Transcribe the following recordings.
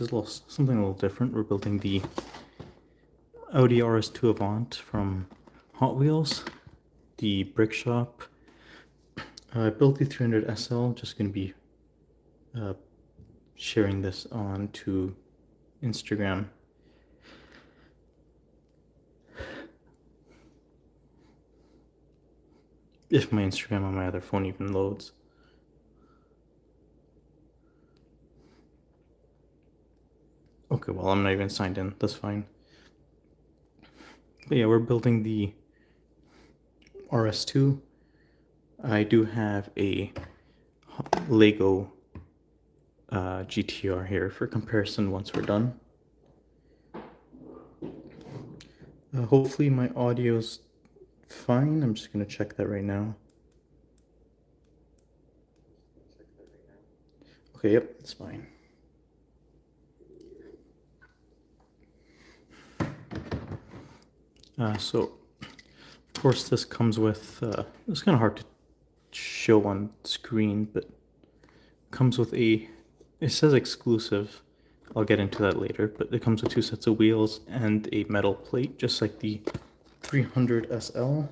is something a little different. We're building the Audi RS2 Avant from Hot Wheels, the Brickshop. I built the 300 SL, just going to be sharing this on to Instagram. If my Instagram on my other phone even loads. Okay, well, I'm not even signed in. That's fine. But yeah, we're building the RS2. I do have a Lego GTR here for comparison once we're done. Hopefully my audio's fine. I'm just going to check that right now. Okay, yep, it's fine. So, of course, this comes with, it's kind of hard to show on screen, but it comes with it says exclusive. I'll get into that later, but it comes with 2 sets of wheels and a metal plate, just like the 300 SL.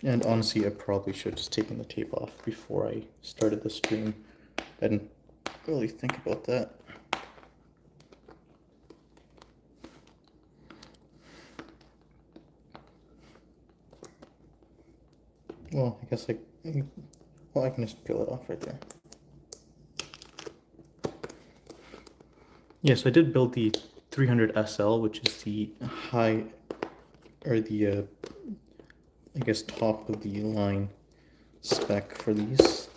And honestly, I probably should have just taken the tape off before I started the stream. I didn't really think about that. Well, I guess I can just peel it off right there. Yes, I did build the 300 SL, which is the I guess top of the line spec for these.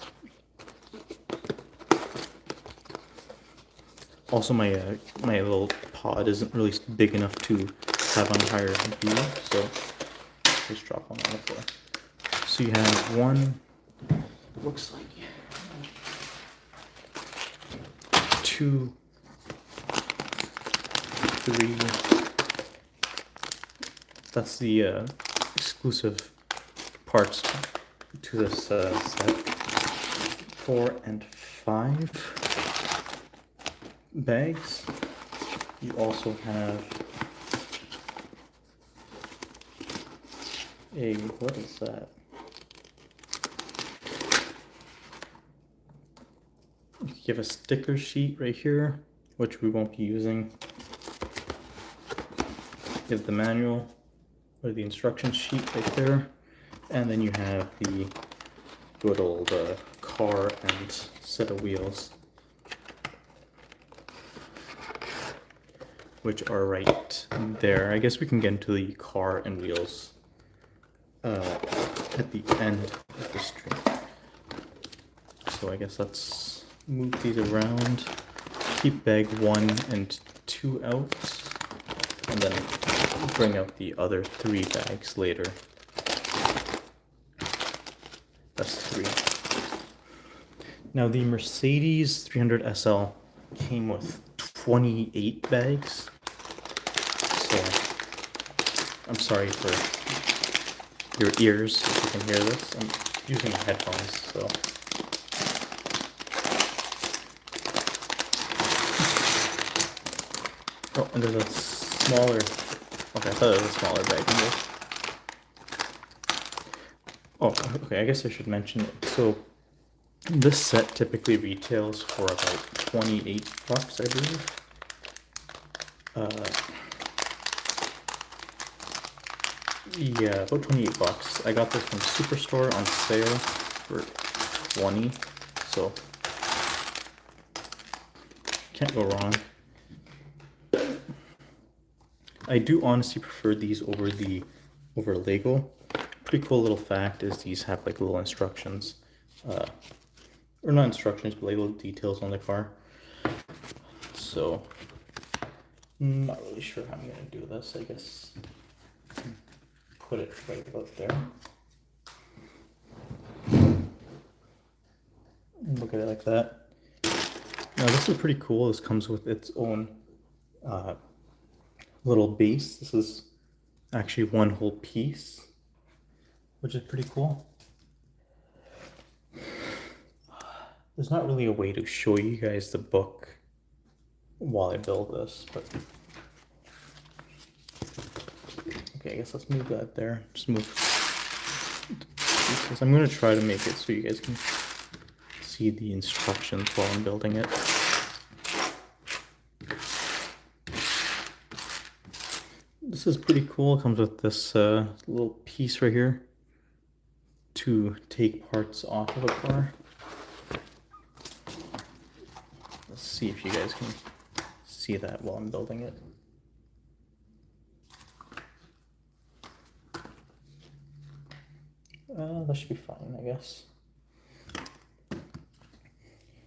Also, my little pod isn't really big enough to have on higher view, so just drop one on the floor. So you have one, looks like 2, 3. That's the exclusive parts to this set. 4 and 5 bags. You also have what is that? You have a sticker sheet right here, which we won't be using. You have the manual, or the instruction sheet right there. And then you have the good old car and set of wheels, which are right there. I guess we can get into the car and wheels at the end of the stream. So I guess let's move these around. Keep bag 1 and 2 out, and then bring out the other 3 bags later. That's 3. Now the Mercedes 300 SL came with 28 bags. So I'm sorry for your ears if you can hear this. I'm using headphones, so. Oh, and there's a smaller, okay, I thought there was a smaller bag in this. Oh, okay, I guess I should mention it. So this set typically retails for about 28 bucks, I believe. Yeah, about 28 bucks. I got this from Superstore on sale for 20, so can't go wrong. I do honestly prefer these over Lego. Pretty cool little fact is these have like little instructions, or not instructions, but like little details on the car. So I'm not really sure how I'm gonna do this. I guess put it right about there. Look at it like that. Now this is pretty cool. This comes with its own little base. This is actually one whole piece, which is pretty cool. There's not really a way to show you guys the book while I build this, but okay, I guess let's move that there. Just move pieces. I'm gonna try to make it so you guys can see the instructions while I'm building it. This is pretty cool. It comes with this little piece right here to take parts off of a car. Let's see if you guys can see that while I'm building it. That should be fine, I guess.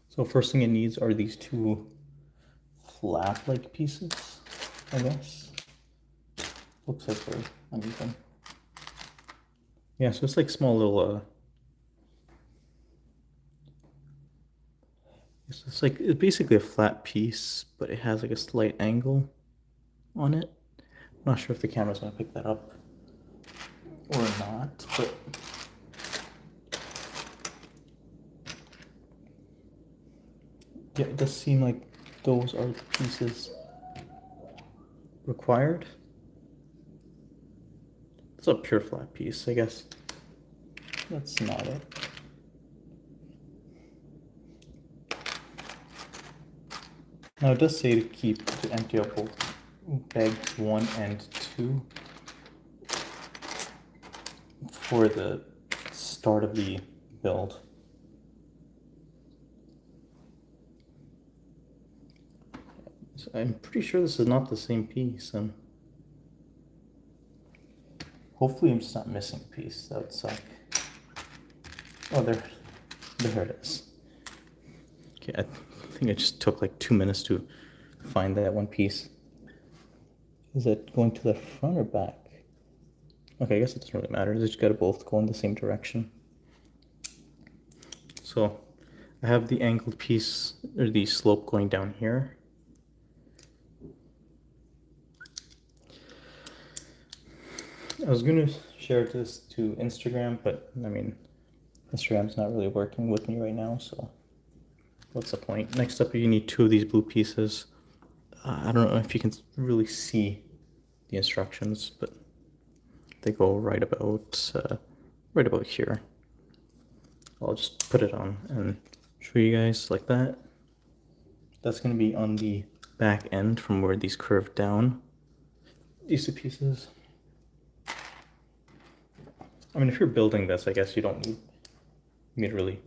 So first thing it needs are these two flap-like pieces, I guess. Looks like they're uneven. Yeah, so it's like small little, it's basically a flat piece, but it has like a slight angle on it. I'm not sure if the camera's gonna pick that up or not, but yeah, it does seem like those are the pieces required. It's a pure flat piece, I guess. That's not it. Now it does say to empty out both bags 1 and 2 for the start of the build. So I'm pretty sure this is not the same piece, and hopefully I'm just not missing a piece. That would suck. Oh, there it is. Okay, I think it just took like 2 minutes to find that one piece. Is it going to the front or back? Okay, I guess it doesn't really matter. They just gotta both go in the same direction. So I have the angled piece, or the slope going down here. I was gonna share this to Instagram, but I mean, Instagram's not really working with me right now, so what's the point? Next up, you need 2 of these blue pieces. I don't know if you can really see the instructions, but they go right about here. I'll just put it on and show you guys like that. That's going to be on the back end from where these curve down. These 2 pieces. I mean, if you're building this, I guess you don't need me to really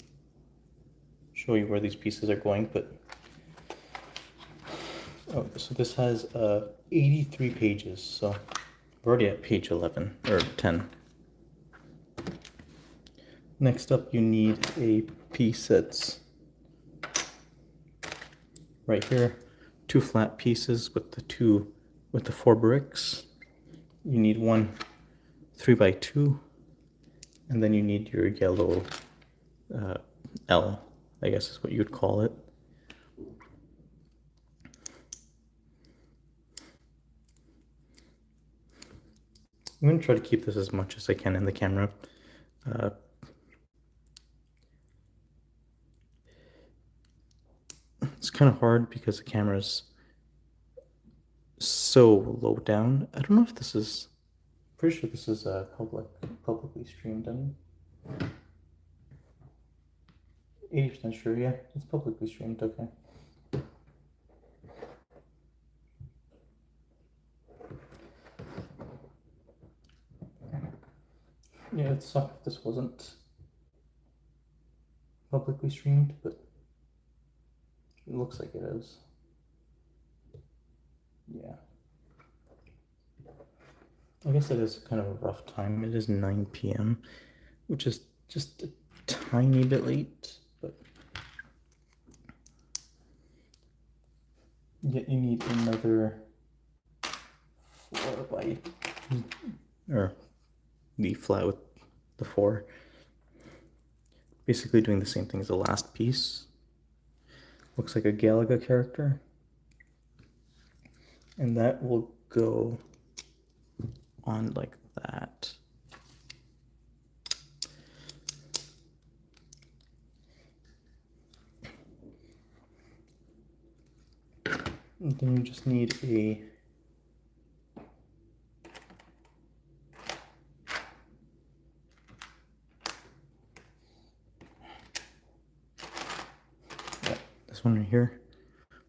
show you where these pieces are going, but oh, so this has 83 pages, so we're already at page 11 or 10. Next up, you need a piece that's right here, 2 flat pieces with the 4 bricks. You need one 3x2, and then you need your yellow L, I guess is what you would call it. I'm going to try to keep this as much as I can in the camera. It's kind of hard because the camera's so low down. I don't know if this is, pretty sure this is publicly streamed. I mean, 80% sure, yeah, it's publicly streamed, okay. Yeah, it'd suck if this wasn't publicly streamed, but it looks like it is. Yeah. I guess it is kind of a rough time. It is 9 p.m., which is just a tiny bit late, but yet you need another 4 by, or the flat with the 4. Basically doing the same thing as the last piece. Looks like a Galaga character. And that will go on like that. And then you just need a this one right here.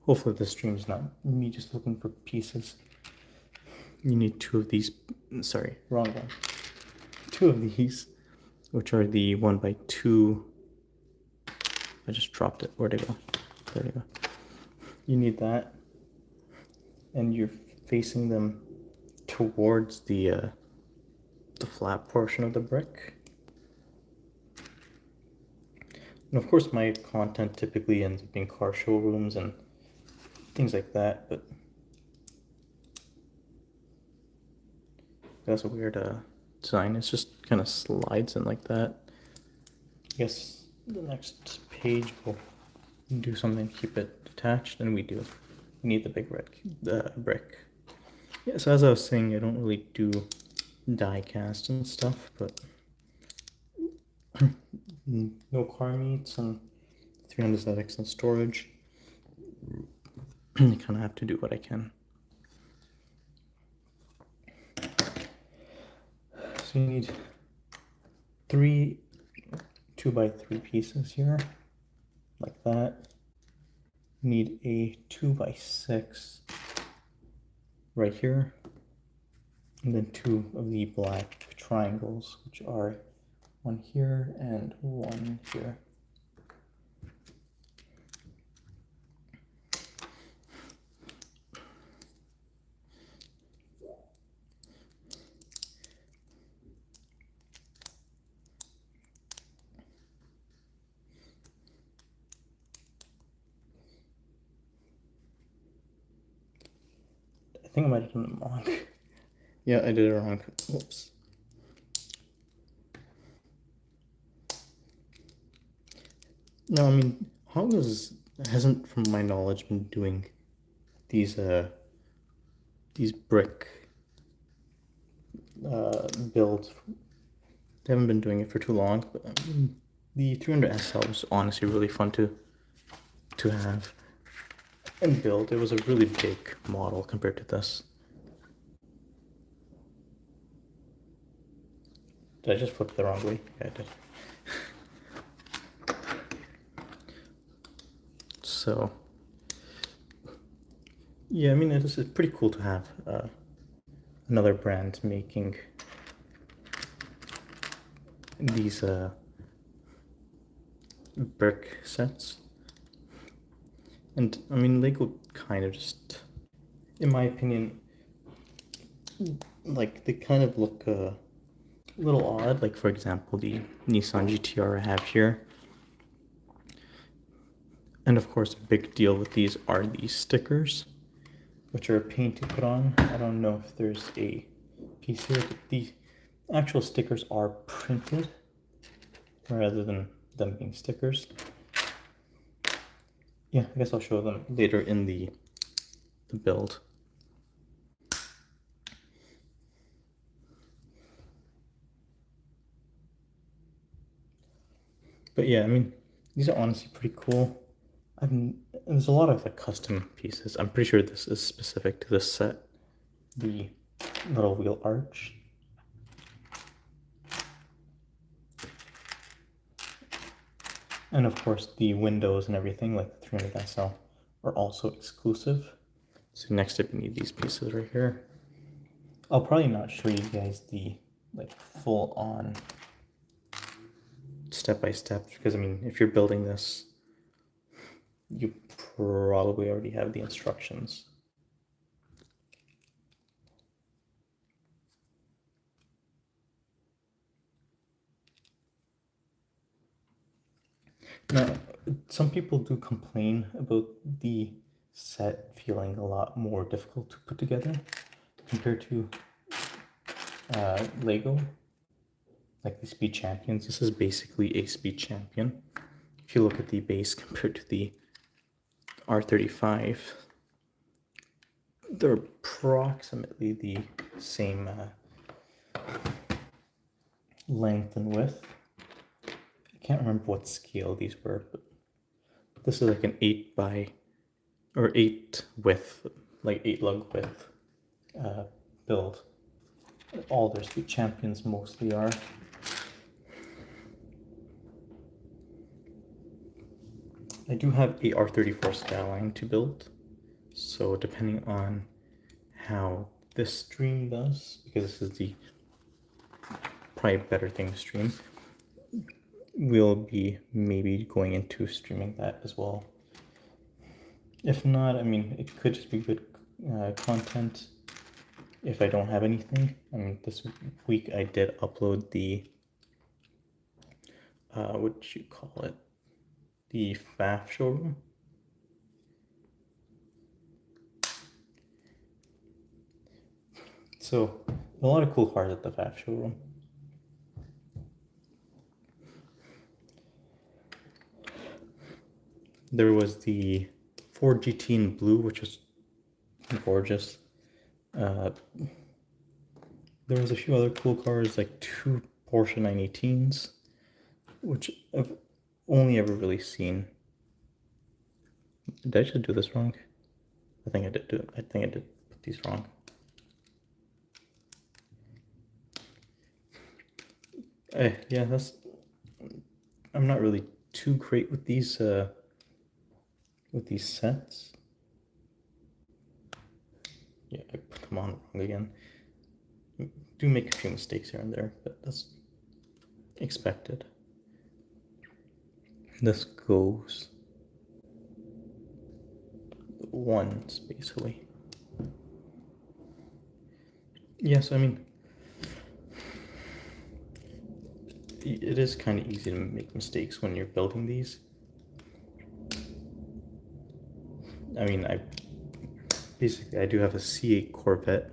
Hopefully this stream's not me just looking for pieces. You need two of these, sorry, wrong one. Two of these, which are the 1x2. I just dropped it. Where'd it go? There we go. You need that, and you're facing them towards the flat portion of the brick. And of course, my content typically ends up being car showrooms and things like that, but that's a weird design. It just kind of slides in like that. I guess the next page will do something to keep it detached, and we need the big red brick. Yeah, so as I was saying, I don't really do die cast and stuff, but no car meets and 300ZX and storage. I kind of have to do what I can. So you need 3 2x3 pieces here, like that. You need a 2x6 right here, and then 2 of the black triangles, which are one here and one here. I think I might have done it wrong. Yeah, I did it wrong. Whoops. No, I mean, Hotwheels hasn't, from my knowledge, been doing these brick builds. They haven't been doing it for too long, but the 300 SL was honestly really fun to have and build. It was a really big model compared to this. Did I just flip the wrong way? Yeah, I did. So, yeah, I mean, it's pretty cool to have another brand making these brick sets. And I mean, Lego kind of just, in my opinion, like they kind of look a little odd. Like for example, the Nissan GTR I have here. And of course, a big deal with these are these stickers, which are a pain to put on. I don't know if there's a piece here, but the actual stickers are printed rather than them being stickers. Yeah, I guess I'll show them later in the build. But yeah, I mean, these are honestly pretty cool. There's a lot of like custom pieces. I'm pretty sure this is specific to this set. The little wheel arch. And of course the windows and everything, like the 300 SL, are also exclusive. So next up you need these pieces right here. I'll probably not show you guys the like full on step-by-step, because I mean, if you're building this, you probably already have the instructions. Now, some people do complain about the set feeling a lot more difficult to put together compared to Lego, like the Speed Champions. This is basically a Speed Champion. If you look at the base compared to the R35, they're approximately the same length and width. I can't remember what scale these were, but this is like an 8 by or 8 width, like 8 lug width build. All their speed champions mostly are. I do have a R34 Skyline to build, so depending on how this stream does, because this is the probably better thing to stream, we'll be maybe going into streaming that as well. If not, I mean, it could just be good content if I don't have anything. I mean, this week I did upload the, what did you call it? The FAF showroom. So, a lot of cool cars at the FAF showroom. There was the Ford GT in blue, which was gorgeous. There was a few other cool cars, like 2 Porsche 918s, which I've only ever really seen. Did I just do this wrong? I think I did do it. I think I did put these wrong. Yeah, that's. I'm not really too great with these sets. Yeah, I put them on wrong again. Do make a few mistakes here and there, but that's expected. This goes once, basically. Yes, I mean, it is kind of easy to make mistakes when you're building these. I mean, I do have a C8 Corvette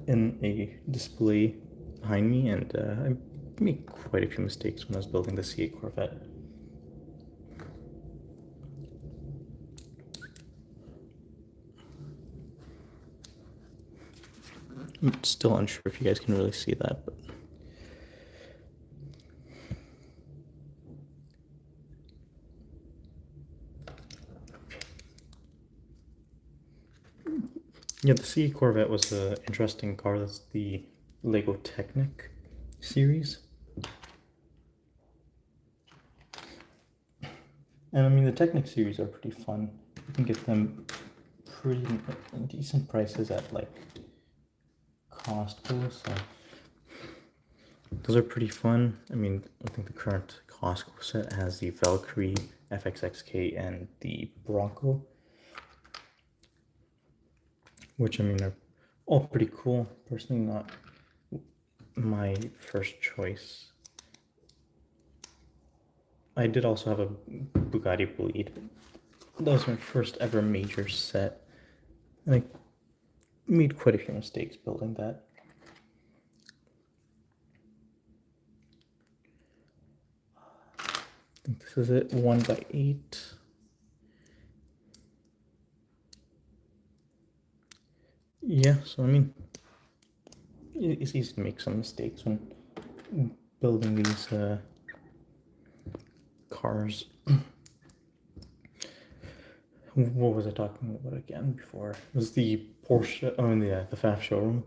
in a display behind me, and I made quite a few mistakes when I was building the C8 Corvette. I'm still unsure if you guys can really see that, but yeah, the C8 Corvette was an interesting car. That's the Lego Technic series. And I mean, the Technic series are pretty fun. You can get them pretty decent prices at like Costco, so those are pretty fun. I mean, I think the current Costco set has the Valkyrie, FXXK, and the Bronco, which I mean are all pretty cool. Personally, not my first choice. I did also have a Bugatti Bolide. That was my first ever major set. And I made quite a few mistakes building that. I think this is it, 1x8. Yeah, so I mean, it's easy to make some mistakes when building these cars. What was I talking about again before? It was the Porsche, oh yeah, the FAF showroom.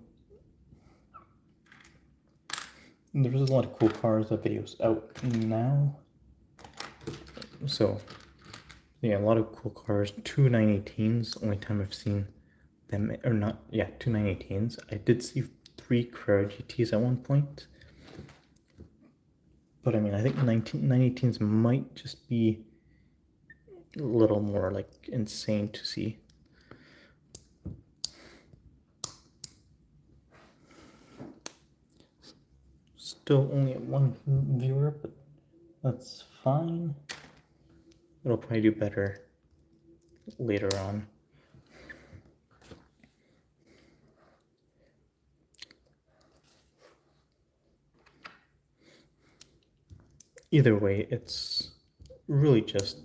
And there's a lot of cool cars. That video's out now. So, yeah, a lot of cool cars. 2 918s, only time I've seen them, or not, yeah, 2 918s. I did see 3 Carrera GTs at one point. But I mean, I think 918s might just be a little more like insane to see. Still only at 1 viewer, but that's fine. It'll probably do better later on. Either way, it's really just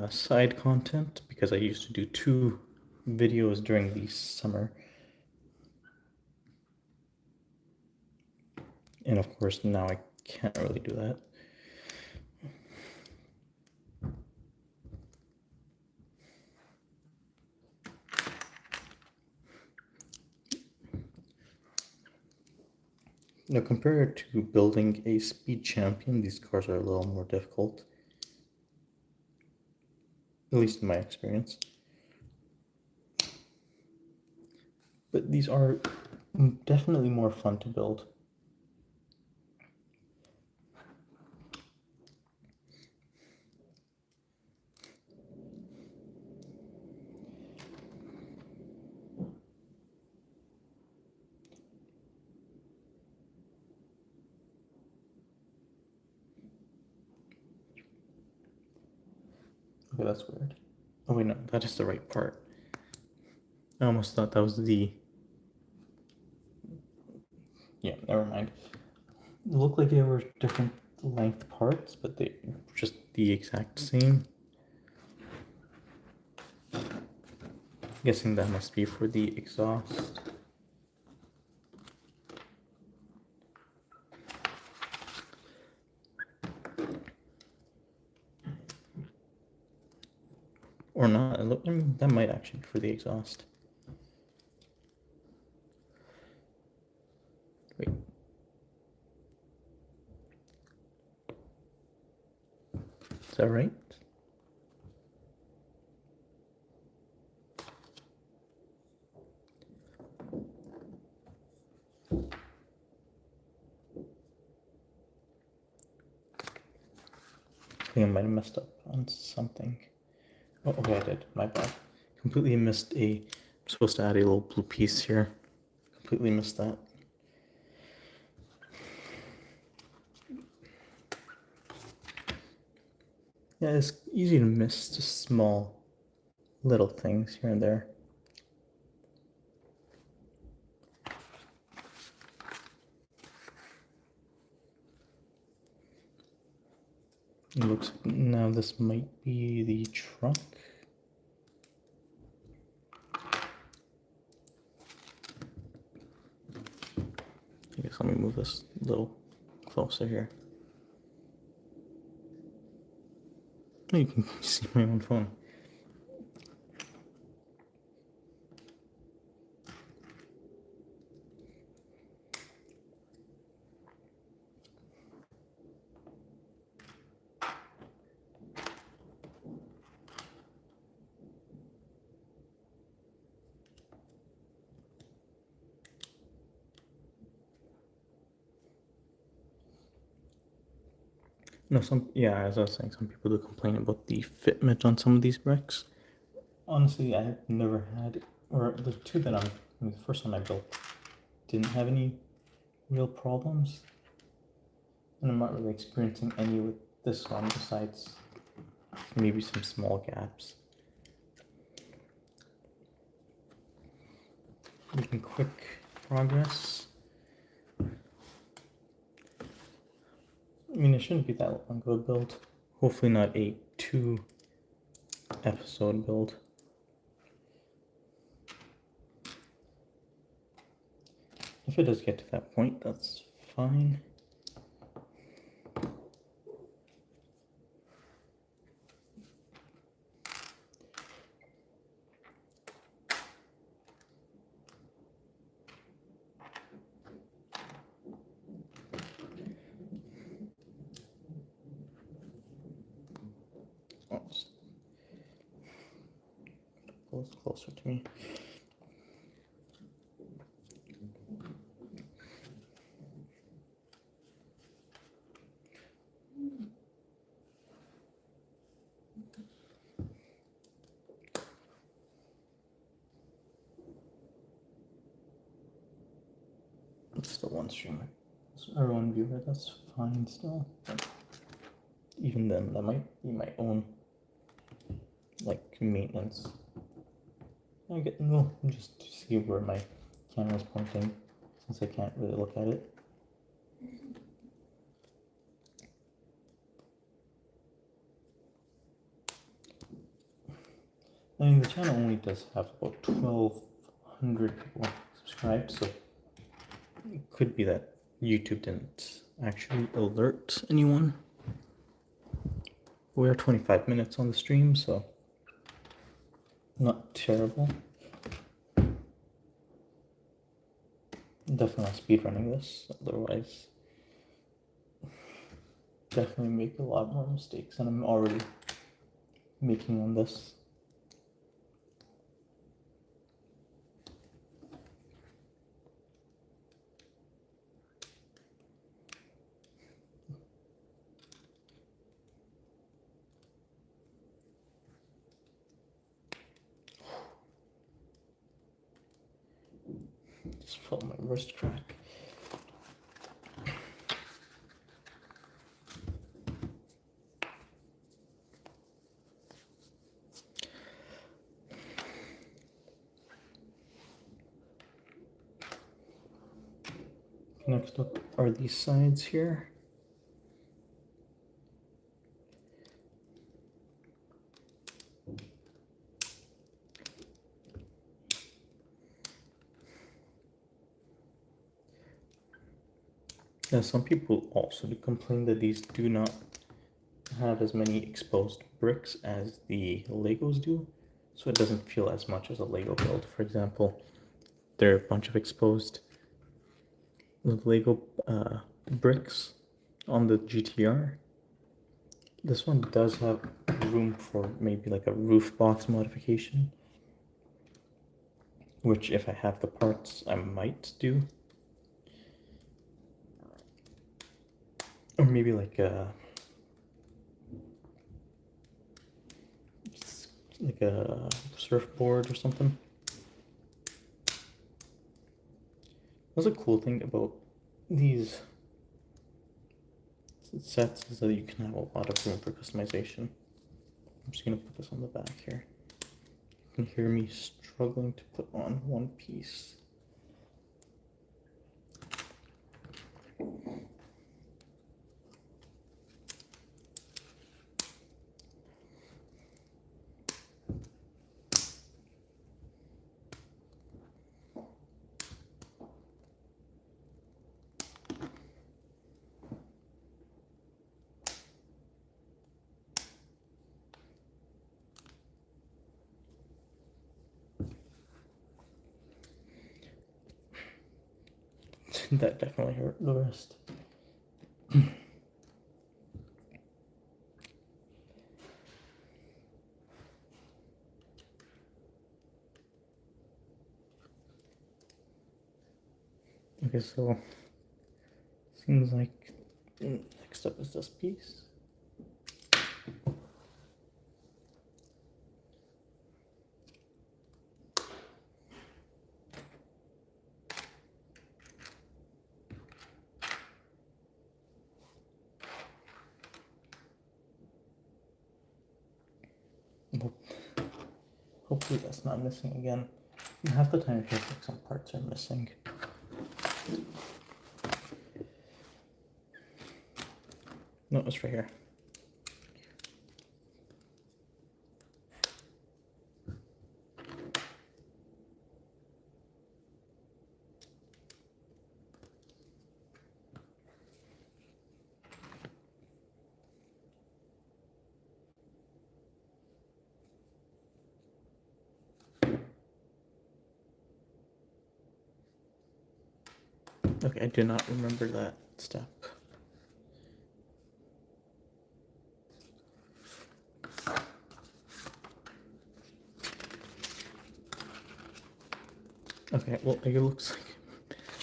side content, because I used to do 2 videos during the summer. And of course, now I can't really do that. Now, compared to building a speed champion, these cars are a little more difficult, at least in my experience. But these are definitely more fun to build. Okay, that's weird. Oh wait, no, that is the right part. I almost thought that was the... Yeah, never mind. It looked like they were different length parts, but they were just the exact same. I'm guessing that must be for the exhaust. Or not. I mean, that might actually be for the exhaust. Wait. Is that right? I think I might have messed up on something. Oh, okay, I did. My bad. Completely missed I'm supposed to add a little blue piece here. Completely missed that. Yeah, it's easy to miss just small little things here and there. It looks like now this might be the trunk. I guess let me move this a little closer here. Oh, you can see my own phone. No, as I was saying, some people do complain about the fitment on some of these bricks. Honestly, I have never had, or the two that the first one I built didn't have any real problems. And I'm not really experiencing any with this one besides maybe some small gaps. Making quick progress. I mean, it shouldn't be that long of a build. Hopefully not a 2-episode build. If it does get to that point, that's fine. Oh, pull this closer to me. It's still one streamer or one viewer, that's fine still. But even then, that might be my own like maintenance. Just to see where my camera's pointing, since I can't really look at it. I mean, the channel only does have about 1,200 people subscribed, so it could be that YouTube didn't actually alert anyone. We are 25 minutes on the stream, so not terrible. Definitely not speed running this, otherwise definitely make a lot more mistakes than I'm already making on this. Just felt my wrist crack. Next up are these sides here. Now, some people also do complain that these do not have as many exposed bricks as the Legos do, so it doesn't feel as much as a Lego build. For example, there are a bunch of exposed Lego bricks on the GTR. This one does have room for maybe like a roof box modification, which if I have the parts, I might do. Or maybe like a surfboard or something. That's a cool thing about these sets is that you can have a lot of room for customization. I'm just gonna put this on the back here. You can hear me struggling to put on one piece. That definitely hurt the wrist. Okay, so seems like next up is this piece. Hopefully that's not missing again. Half the time it feels like some parts are missing. No, it's right here. Okay, I do not remember that step. Okay, well, it looks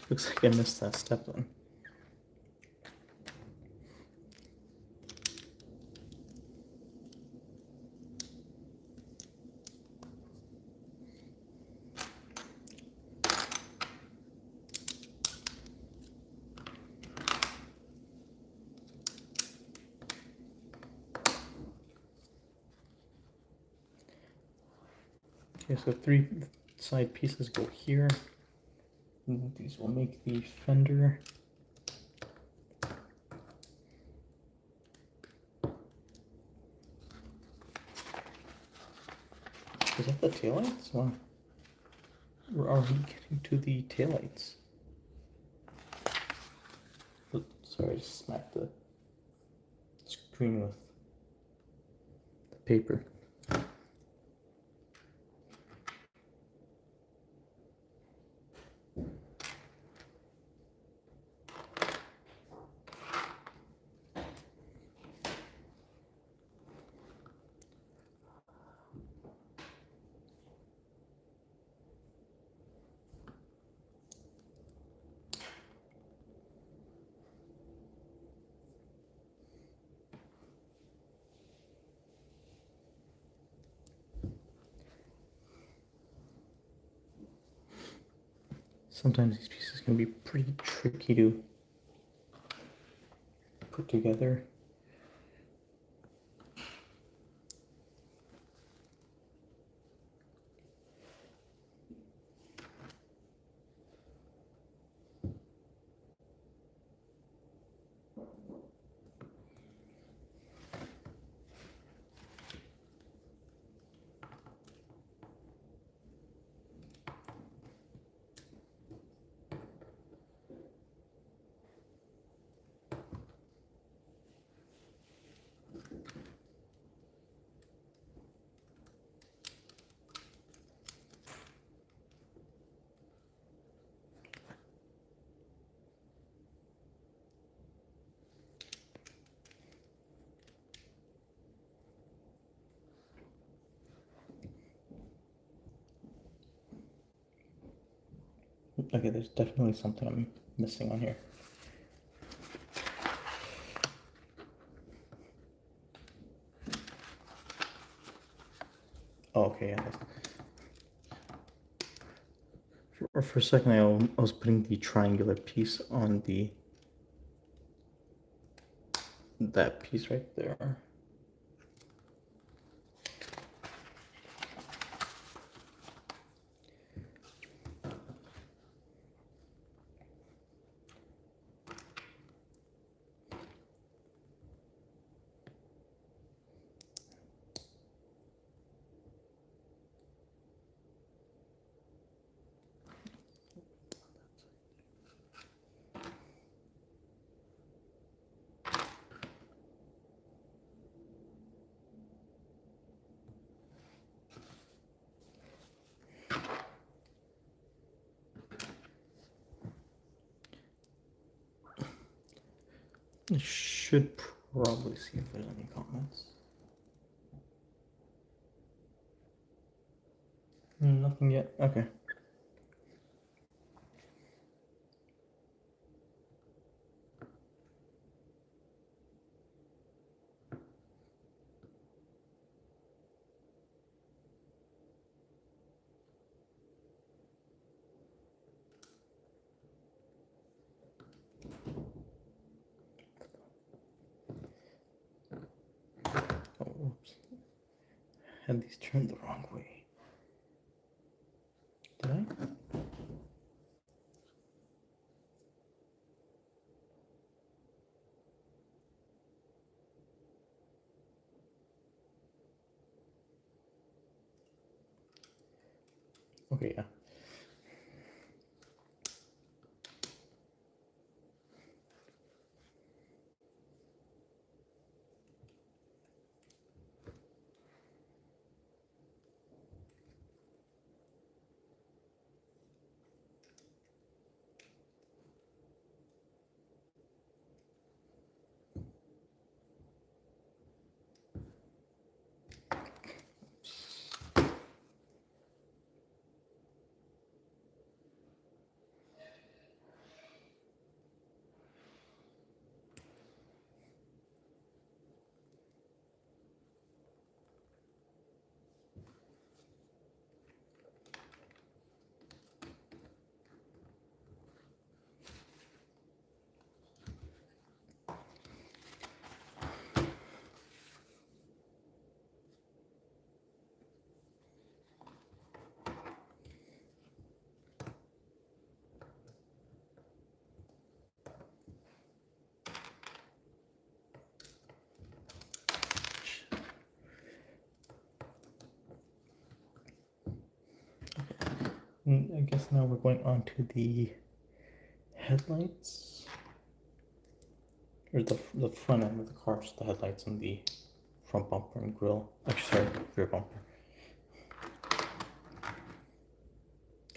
like I missed that step then. Okay, so 3 side pieces go here. And these will make the fender. Is that the taillights? Or are we getting to the taillights? Oh, sorry, I just smacked the screen with the paper. sometimes these pieces can be pretty tricky to put together. Okay, there's definitely something I'm missing on here. Oh, okay, yeah. For a second, I was putting the triangular piece on that piece right there. I should probably see if there's any comments. Nothing yet. Okay. Oh, whoops. Had these turned the wrong way. Did I? Okay, yeah. I guess now we're going on to the headlights, or the front end of the car, so the headlights and the front bumper and grille. Actually, sorry, rear bumper.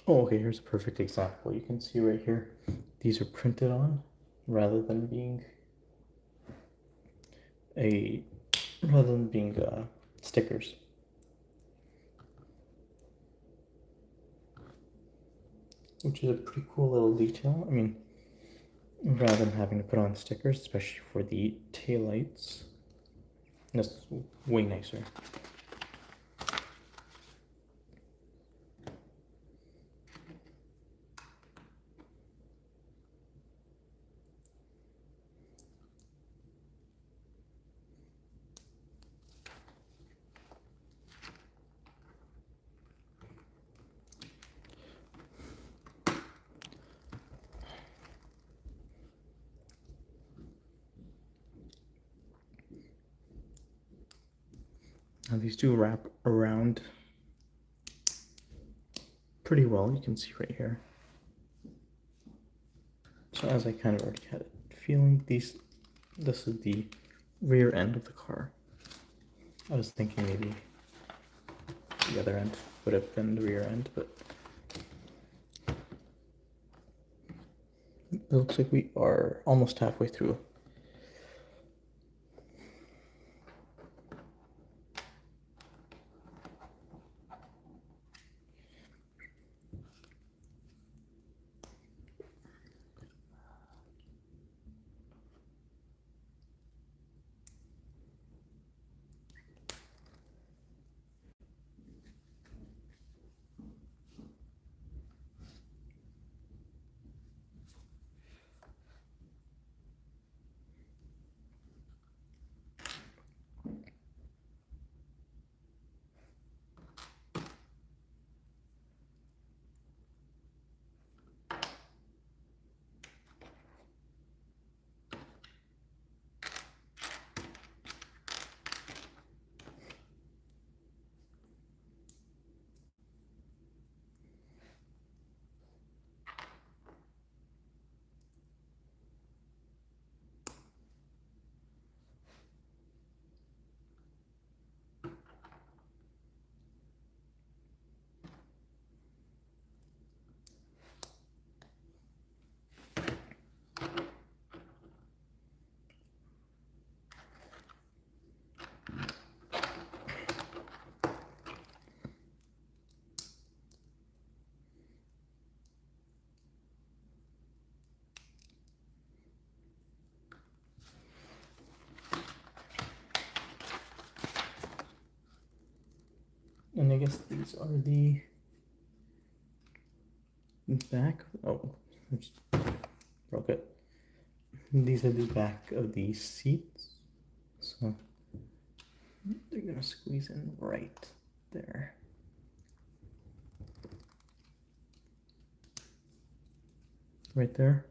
Oh, okay, here's a perfect example. You can see right here, these are printed on rather than being stickers. Which is a pretty cool little detail. I mean, rather than having to put on stickers, especially for the taillights, that's way nicer. Now these do wrap around pretty well, you can see right here. So as I kind of already had it feeling, this is the rear end of the car. I was thinking maybe the other end would have been the rear end, but it looks like we are almost halfway through. And I guess these are the back. Oh, I just broke it. These are the back of the seats. So they're gonna squeeze in right there. Right there.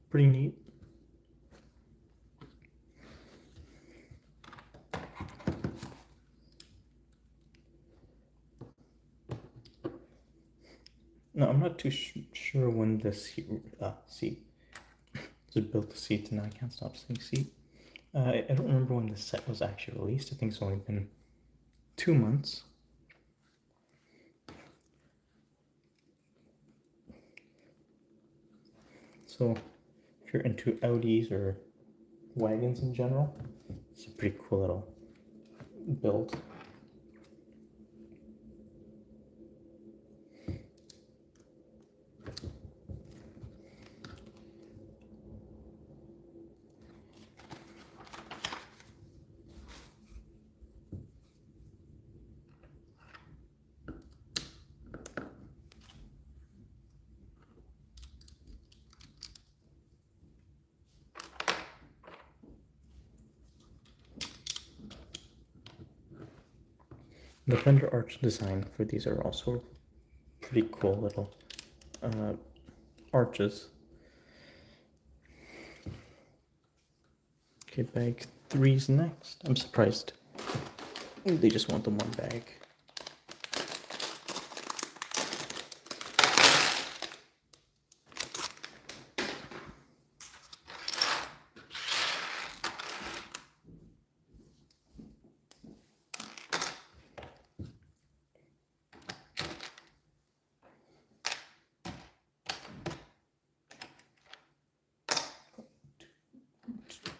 Pretty neat. No, I'm not too sure when the seat just built the seat, and now I can't stop saying seat. I don't remember when the set was actually released. I think it's only been 2 months. So if you're into Audis or wagons in general, it's a pretty cool little build. The fender arch design for these are also pretty cool little arches. Okay, bag 3's next. I'm surprised they just want the one bag.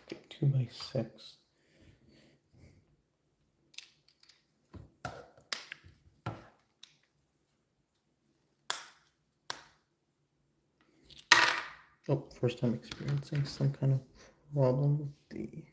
Okay, 2x6. Oh, first time experiencing some kind of problem with the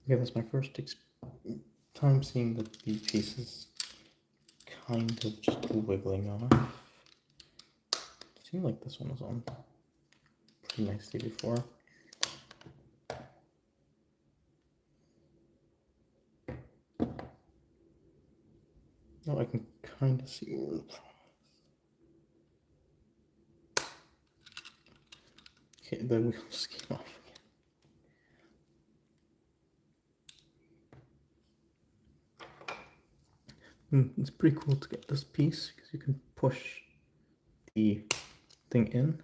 Okay, that's my first I'm seeing that the piece is kind of just wiggling off. It seemed like this one was on pretty nicely before. Now I can kind of see where the problem is. Okay, the wheels came off again. It's pretty cool to get this piece because you can push the thing in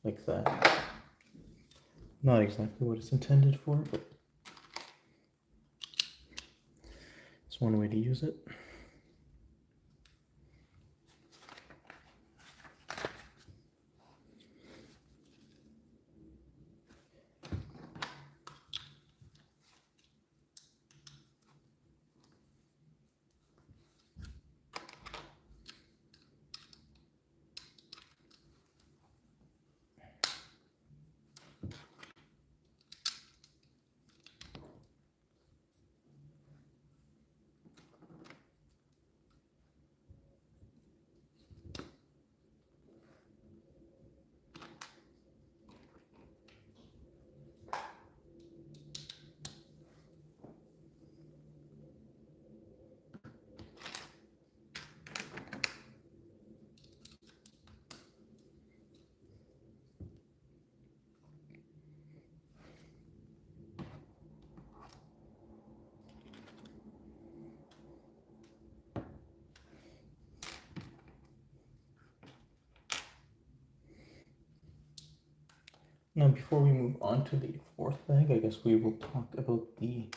like that. Not exactly what it's intended for, but it's one way to use it. Now, before we move on to the fourth bag, I guess we will talk about the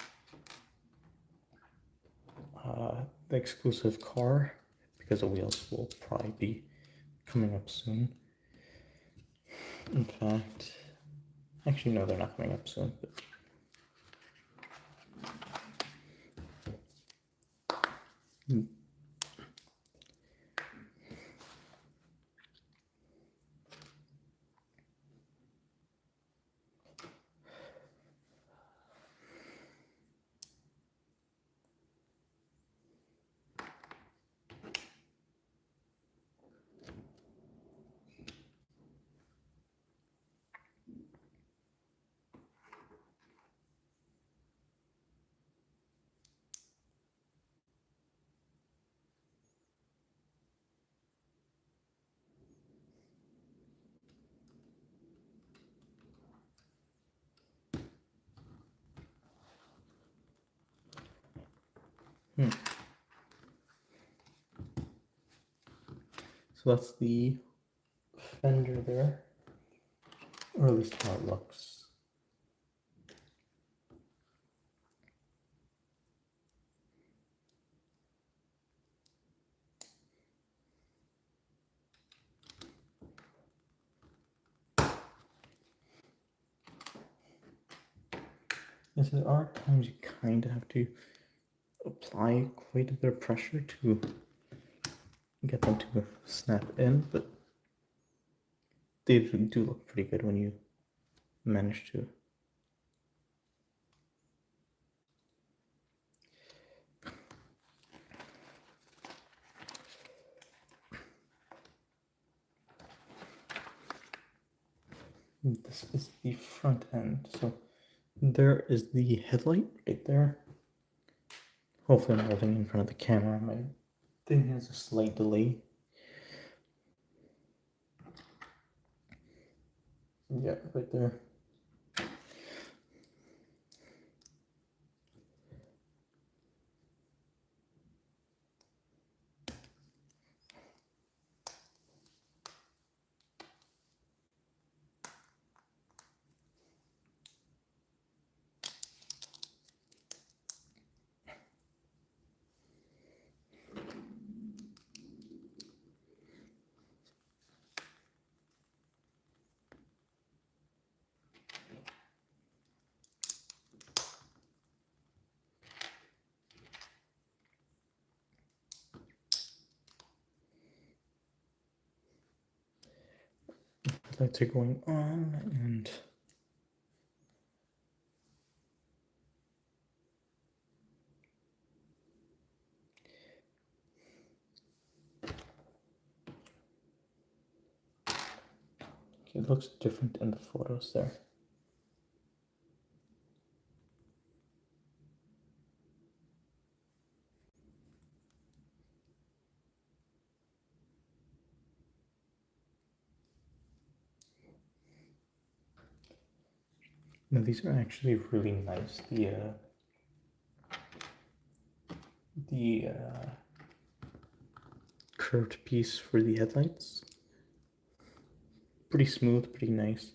exclusive car, because the wheels will probably be coming up soon. In fact, actually no, they're not coming up soon, but so that's the fender there, or at least how it looks. Yes, there are times you kind of have to apply quite a bit of pressure to get them to snap in, but they do look pretty good when you manage to. This is the front end, so there is the headlight right there. Hopefully I'm holding in front of the camera. My thing has a slight delay. Yeah, right there. Lights are going on, and It looks different in the photos there. Now these are actually really nice. The curved piece for the headlights. Pretty smooth, pretty nice.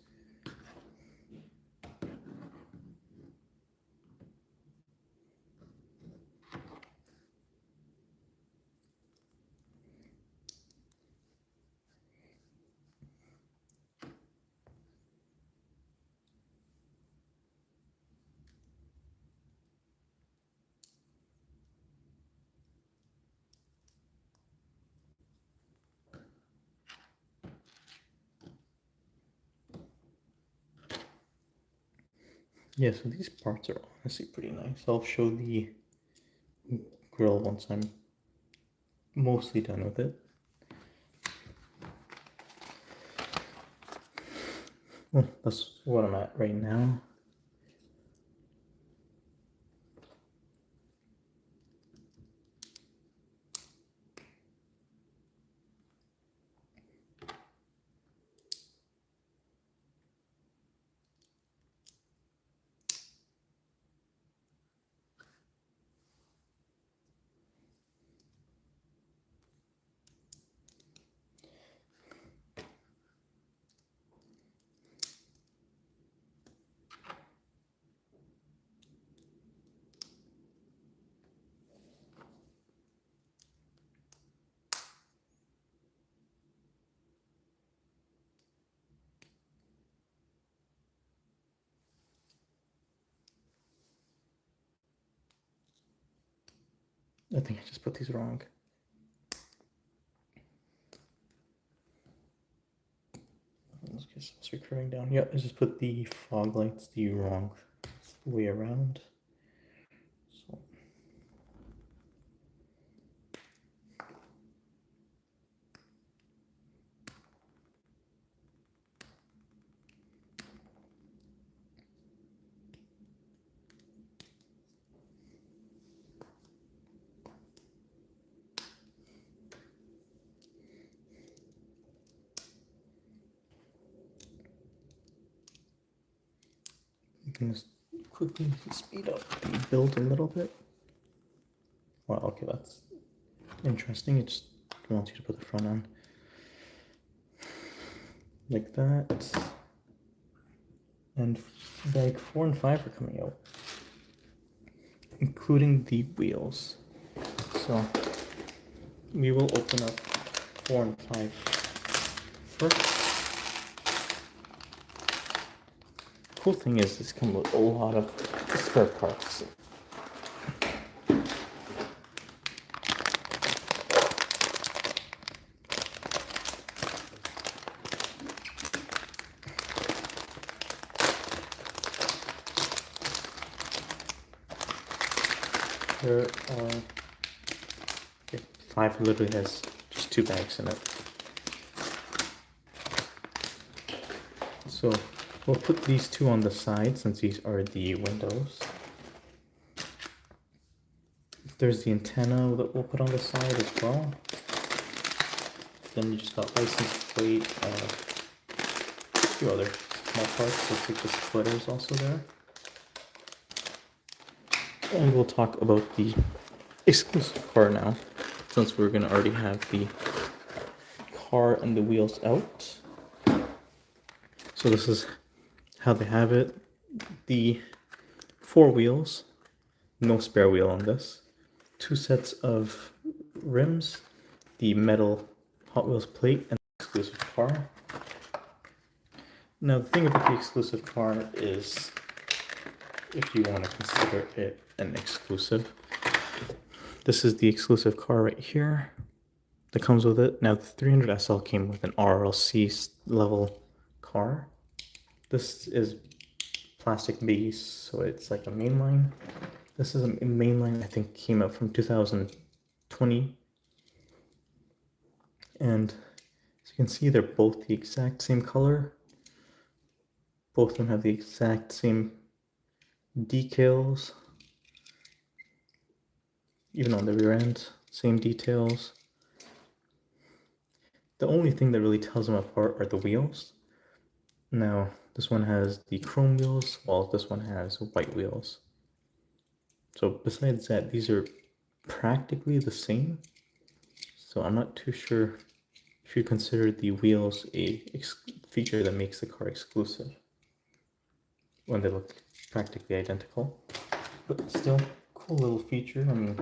Yeah, so these parts are honestly pretty nice. I'll show the grill once I'm mostly done with it. Well, that's what I'm at right now. I think I just put these wrong. This is supposed to be curving down. Yeah, I just put the fog lights the wrong way around. So you can just quickly speed up the build a little bit. Well, okay, that's interesting. It just wants you to put the front on like that. And bag 4 and 5 are coming out, including the wheels. So we will open up 4 and 5 first. Cool thing is this comes with a lot of spare parts. There are 5 literally has just 2 bags in it. So we'll put these 2 on the side since these are the windows. There's the antenna that we'll put on the side as well. Then you just got license plate, a few other small parts. Looks like the splitter is also there. And we'll talk about the exclusive car now, since we're gonna already have the car and the wheels out. So this is how they have it. The 4 wheels, no spare wheel on this. 2 sets of rims, the metal Hot Wheels plate, and the exclusive car. Now the thing about the exclusive car is, if you want to consider it an exclusive, this is the exclusive car right here that comes with it. Now the 300 SL came with an RLC level car. This is plastic base, so it's like a mainline. This is a mainline, I think came out from 2020. And as you can see, they're both the exact same color. Both of them have the exact same decals, even on the rear end, same details. The only thing that really tells them apart are the wheels. Now, this one has the chrome wheels, while this one has white wheels. So besides that, these are practically the same. So I'm not too sure if you consider the wheels a feature that makes the car exclusive when they look practically identical. But still, cool little feature. I mean,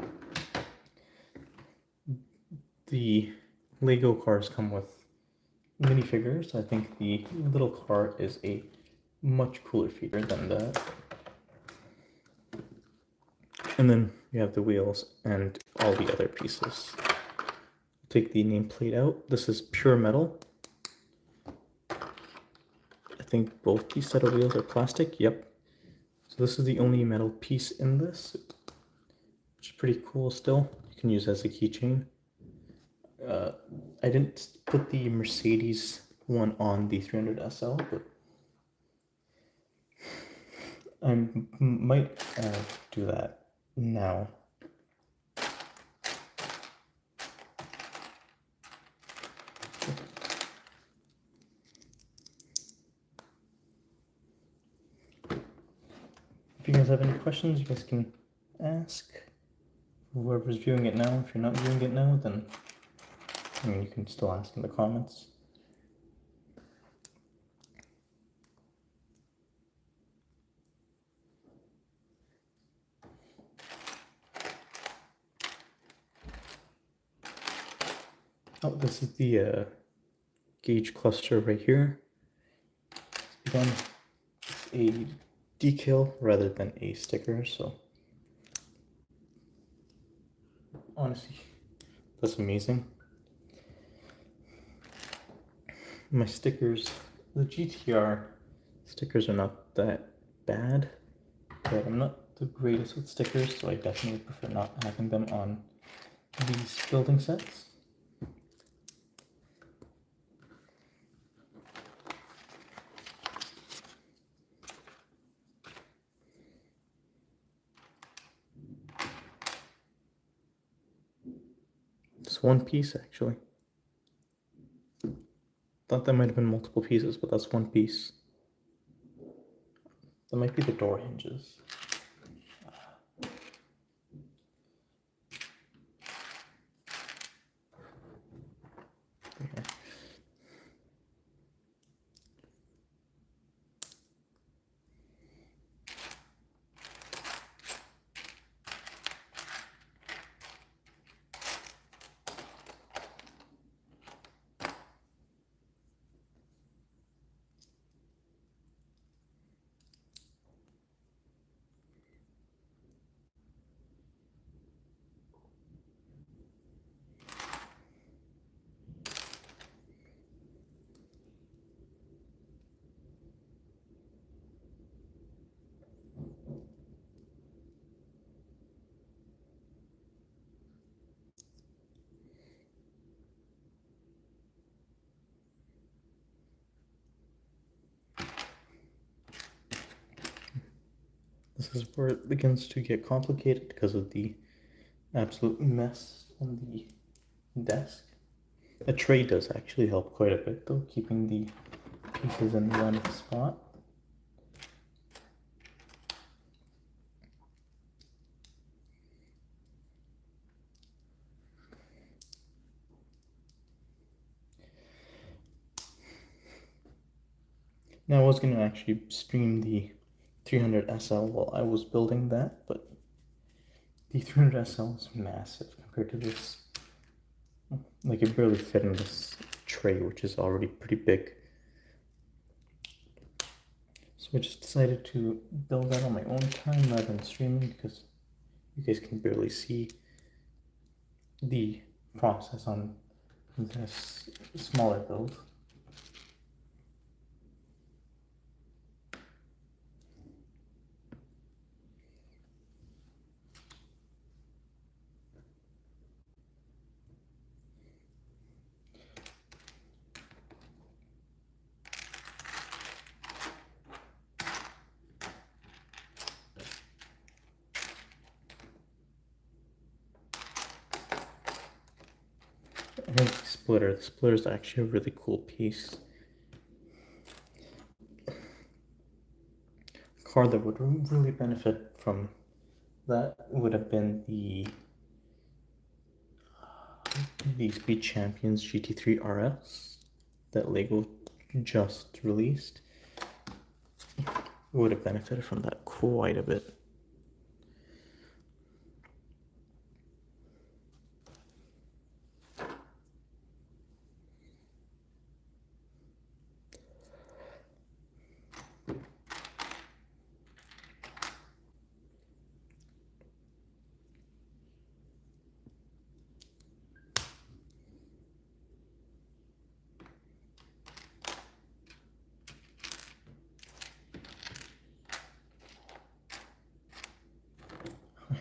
the Lego cars come with minifigures. I think the little car is a much cooler feature than that. And then you have the wheels and all the other pieces. Take the nameplate out. This is pure metal. I think both these set of wheels are plastic. Yep. So this is the only metal piece in this, which is pretty cool still. You can use as a keychain. I didn't put the Mercedes one on the 300 SL, but I might do that now. If you guys have any questions, you guys can ask. Whoever's viewing it now, if you're not viewing it now, then I mean, you can still ask in the comments. Oh, this is the gauge cluster right here. Again, it's a decal rather than a sticker, so honestly, that's amazing. My stickers, the GTR stickers are not that bad, but I'm not the greatest with stickers, so I definitely prefer not having them on these building sets. It's one piece actually. Thought that might have been multiple pieces, but that's one piece. That might be the door hinges. Okay. This is where it begins to get complicated because of the absolute mess on the desk. A tray does actually help quite a bit though, keeping the pieces in one spot. Now I was going to actually stream the 300 SL while I was building that, but the 300 SL is massive compared to this. Like it barely fit in this tray, which is already pretty big. So I just decided to build that on my own time rather than streaming because you guys can barely see the process on this smaller build. here's the splitter. The splitter is actually a really cool piece. A car that would really benefit from that would have been the Speed Champions GT3 RS that Lego just released. It would have benefited from that quite a bit.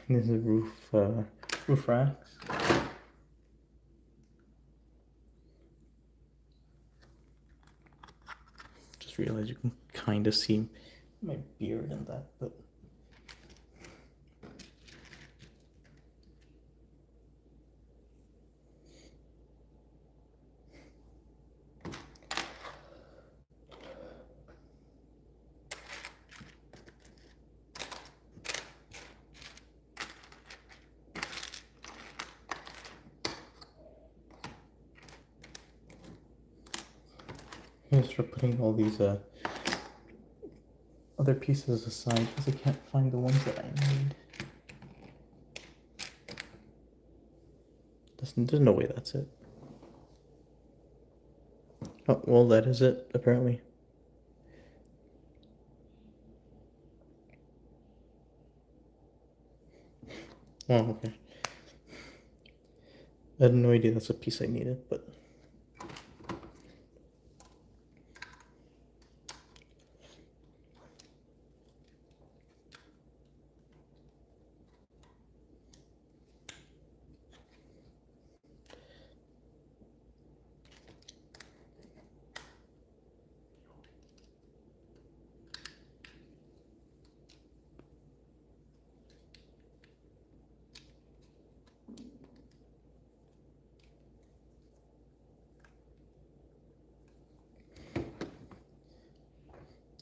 This is roof racks. Just realized you can kind of see my beard in that, but I'm gonna start putting all these other pieces aside because I can't find the ones that I need. There's no way that's it. Oh, well, that is it, apparently. Oh, okay. I had no idea that's a piece I needed, but...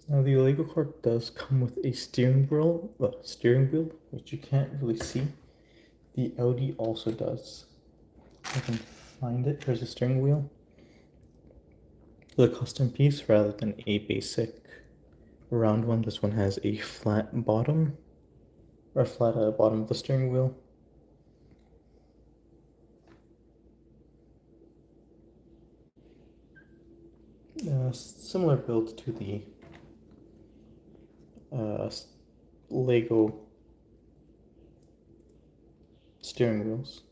Now the Lego car does come with a steering wheel, which you can't really see. The Audi also does. If I can find it. There's a steering wheel. The custom piece rather than a basic round one. This one has a flat bottom, or flat bottom of the steering wheel. Similar build to the Lego steering wheels.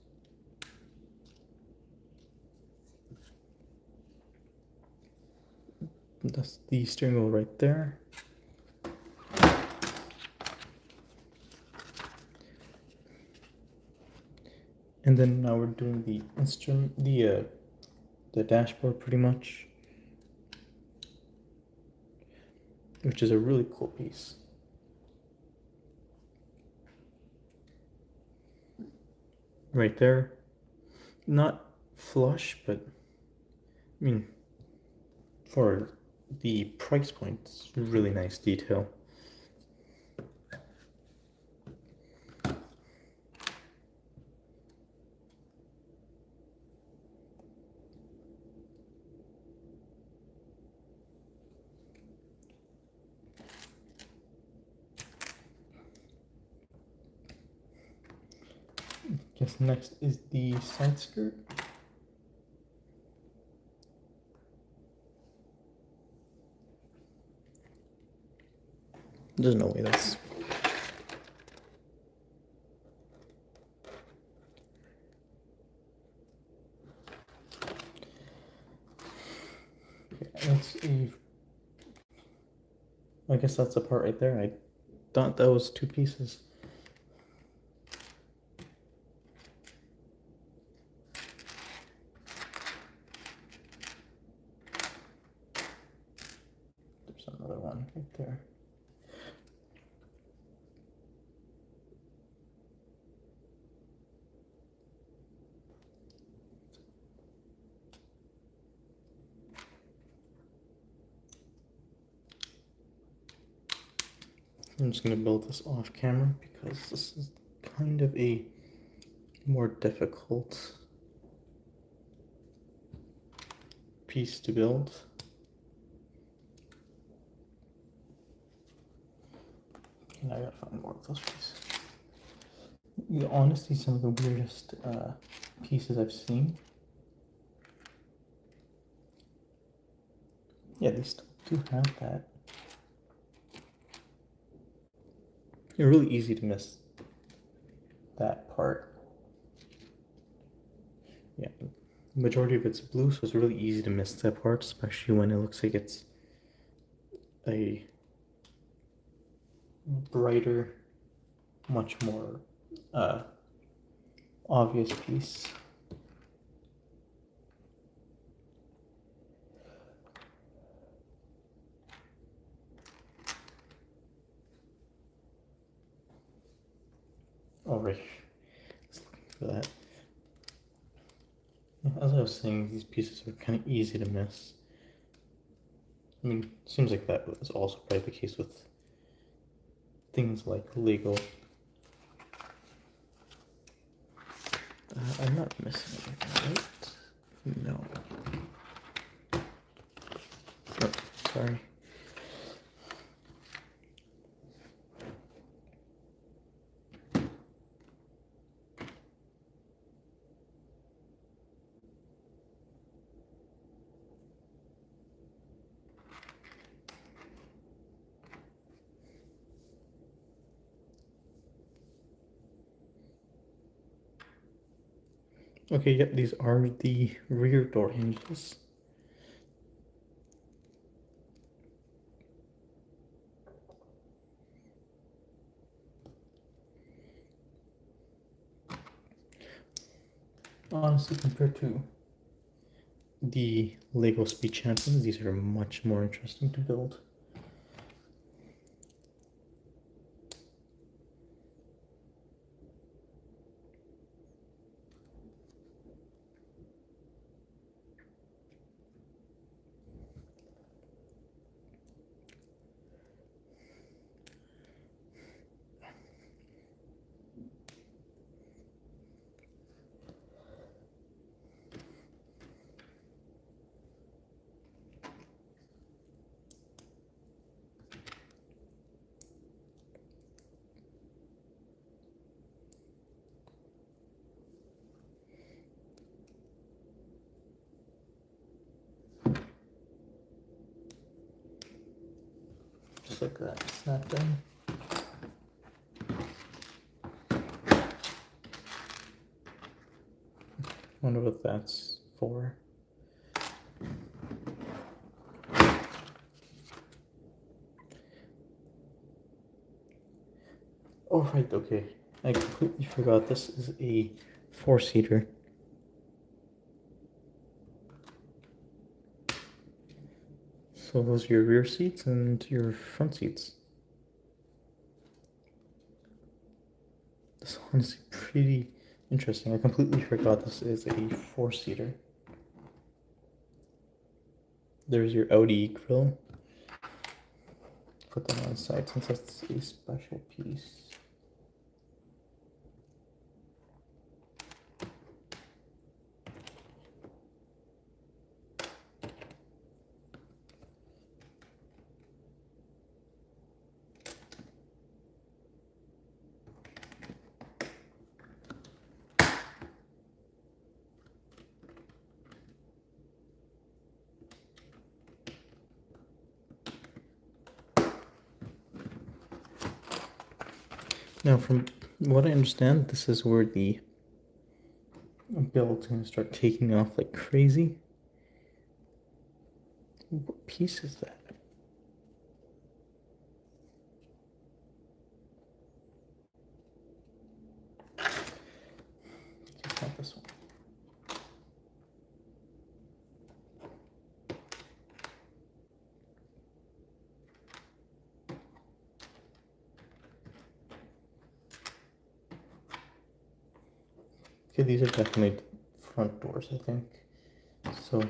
That's the steering wheel right there. And then now we're doing the instrument, the dashboard pretty much, which is a really cool piece. Right there, not flush, but I mean, for the price point, it's really nice detail. Guess next is the side skirt. There's no way that's... That's a... I guess that's the part right there. I thought that was two pieces. There's another one right there. I'm just gonna build this off camera because this is kind of a more difficult piece to build. And I gotta find more of those pieces. Honestly, some of the weirdest pieces I've seen. Yeah, they still do have that. It's really easy to miss that part. Yeah, the majority of it's blue, so it's really easy to miss that part, especially when it looks like it's a brighter, much more obvious piece. Oh, right. Let's look for that. As I was saying, these pieces are kind of easy to miss. I mean, it seems like that was also probably the case with things like Lego. I'm not missing anything, right? No. Oh, sorry. Okay, yep, these are the rear door hinges. Honestly, compared to the Lego Speed Champions, these are much more interesting to build. Just like that, snap done. Wonder what that's for. Oh, right, okay. I completely forgot this is a 4-seater. So those are your rear seats and your front seats. This is honestly pretty interesting. I completely forgot this is a 4-seater. There's your Audi grille. Put that on the side since that's a special piece. Now, from what I understand, this is where the build's gonna start taking off like crazy. What piece is that? It's not this one. Okay, these are definitely front doors, I think. So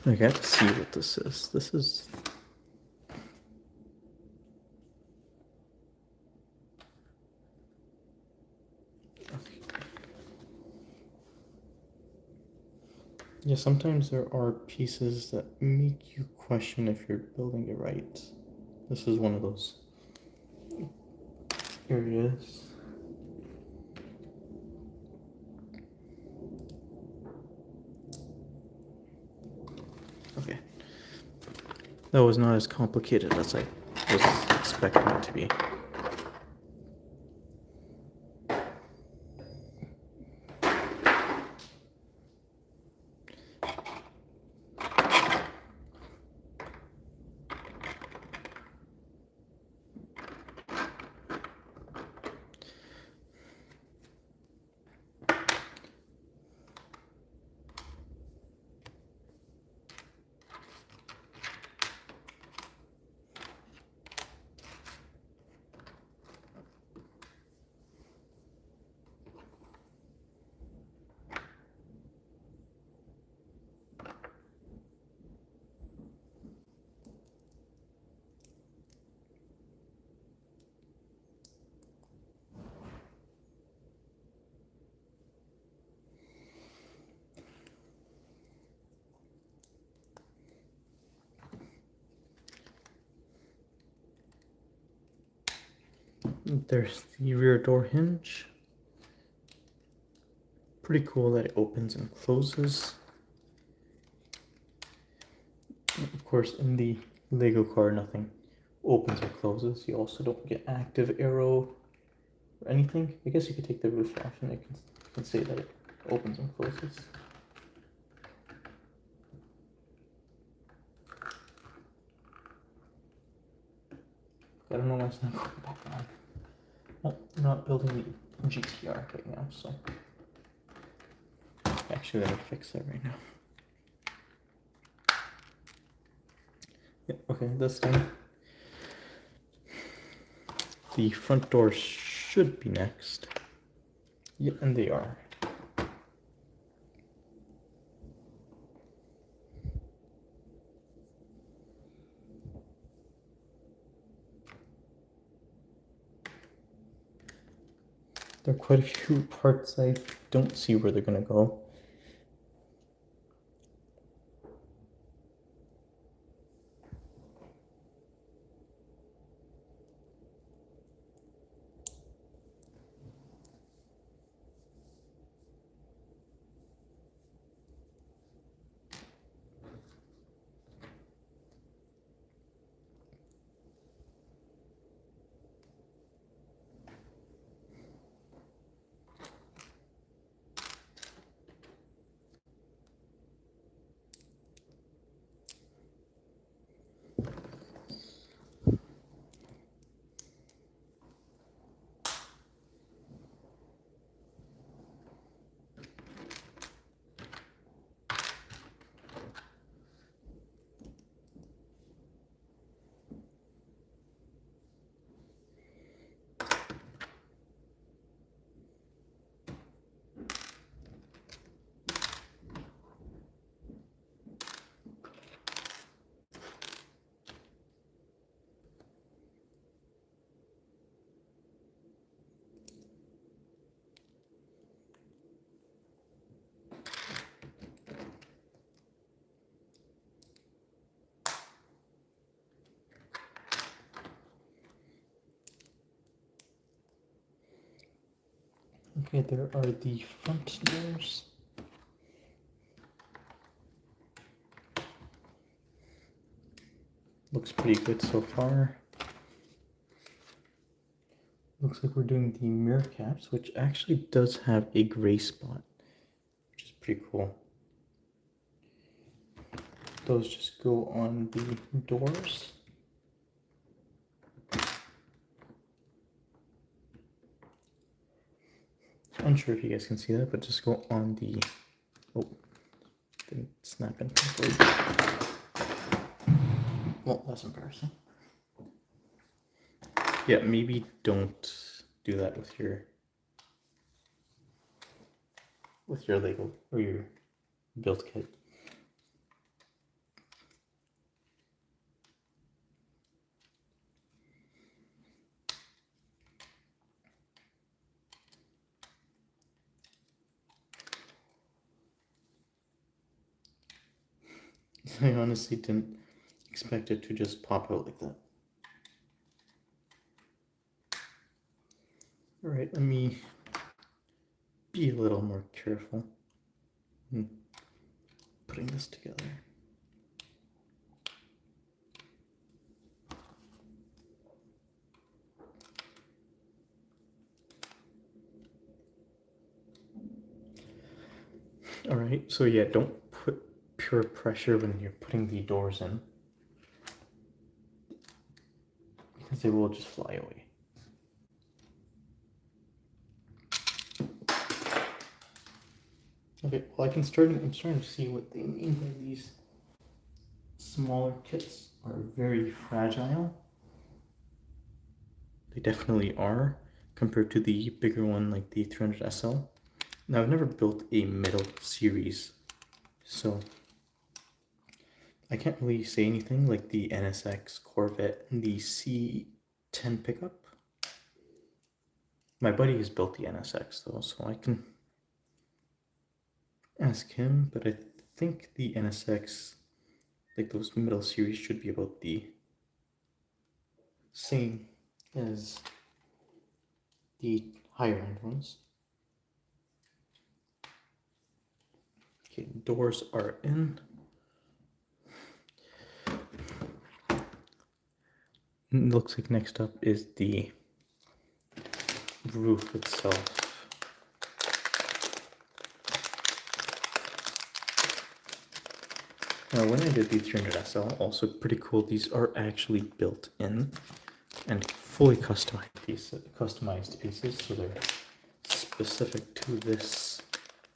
I got to see what this is. This is... Yeah, sometimes there are pieces that make you question if you're building it right. This is one of those areas. Okay. That was not as complicated as I was expecting it to be. There's the rear door hinge. Pretty cool that it opens and closes. Of course, in the Lego car, nothing opens or closes. You also don't get active arrow or anything. I guess you could take the roof off and it can say that it opens and closes. I don't know why it's not going back on. Well, I'm not building the GTR right now, so actually let me fix that right now. Yeah, okay, that's done. The front doors should be next. Yeah, and they are. There are quite a few parts I don't see where they're gonna go. Okay, there are the front doors. Looks pretty good so far. Looks like we're doing the mirror caps, which actually does have a gray spot, which is pretty cool. Those just go on the doors. Unsure if you guys can see that, but just go on the... Oh, didn't snap in properly. Well, that's embarrassing. Yeah, maybe don't do that with your Lego or your build kit. I honestly didn't expect it to just pop out like that. All right, let me be a little more careful in putting this together. All right, so yeah, don't put pure pressure when you're putting the doors in, because they will just fly away. Okay, well I'm starting to see what they mean by these smaller kits are very fragile. They definitely are compared to the bigger one like the 300 SL. Now I've never built a middle series, so I can't really say anything like the NSX, Corvette, and the C10 pickup. My buddy has built the NSX though, so I can ask him, but I think the NSX, like those middle series, should be about the same as the higher end ones. Okay, doors are in. It looks like next up is the roof itself. Now when I did the 300 SL, also pretty cool, these are actually built in and fully customized pieces, so they're specific to this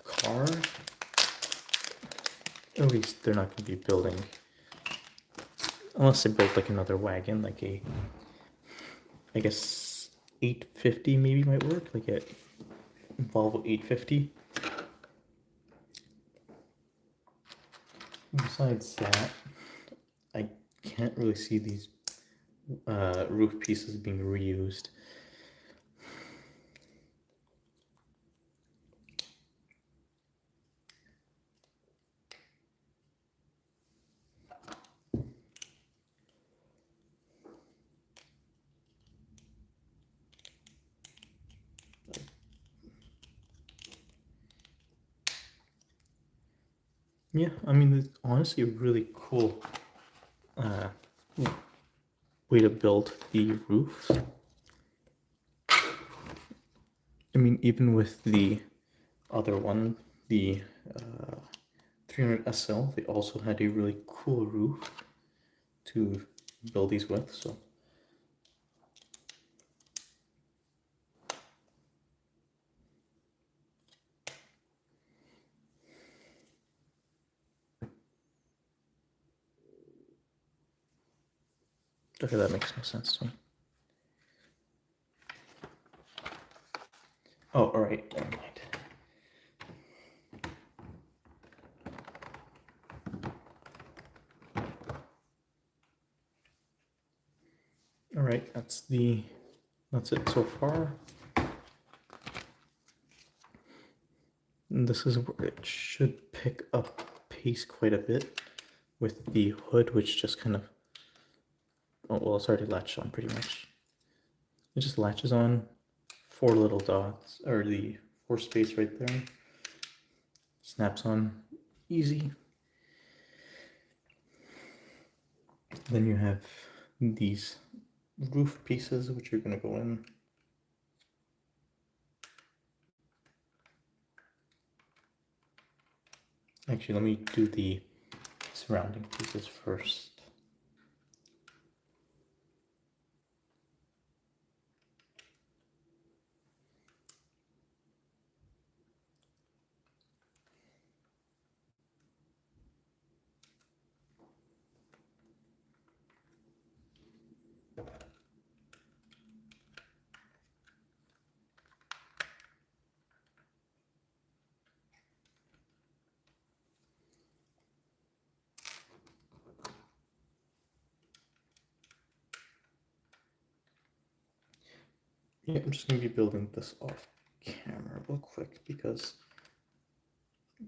car. At least they're not going to be building, unless they built like another wagon, like a, I guess 850 maybe might work, like a Volvo 850. Besides that, I can't really see these roof pieces being reused. Yeah, I mean, it's honestly a really cool way to build the roof. I mean, even with the other one, the 300 SL, they also had a really cool roof to build these with, so. Okay, that makes no sense to me. Oh, all right, never mind. All right, that's it so far. And this is where it should pick up pace quite a bit with the hood, which just kind of, oh, well, it's already latched on pretty much. It just latches on 4 little dots, or the 4 space right there. Snaps on easy. Then you have these roof pieces, which are going to go in. Actually, let me do the surrounding pieces first. Yeah, I'm just going to be building this off camera real quick because it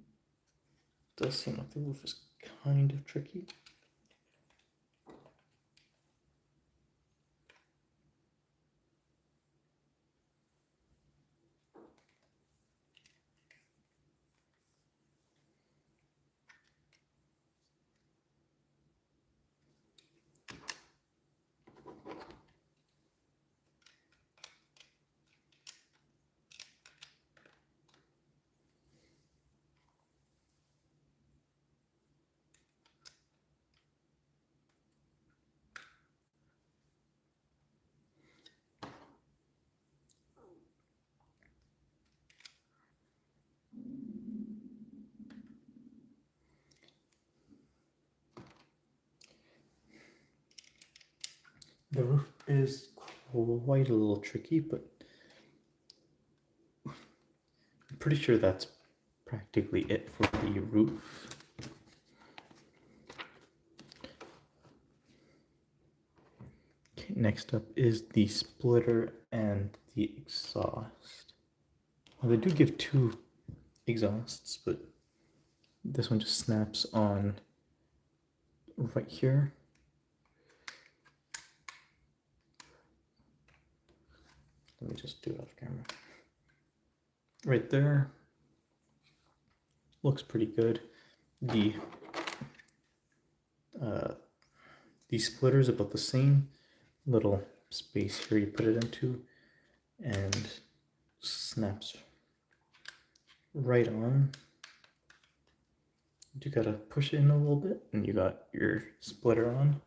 does seem like the roof is kind of tricky. The roof is quite a little tricky, but I'm pretty sure that's practically it for the roof. Okay, next up is the splitter and the exhaust. Well, they do give two exhausts, but this one just snaps on right here. Let me just do it off camera. Right there. Looks pretty good. The splitter is about the same. Little space here you put it into, and snaps right on. You gotta push it in a little bit, and you got your splitter on.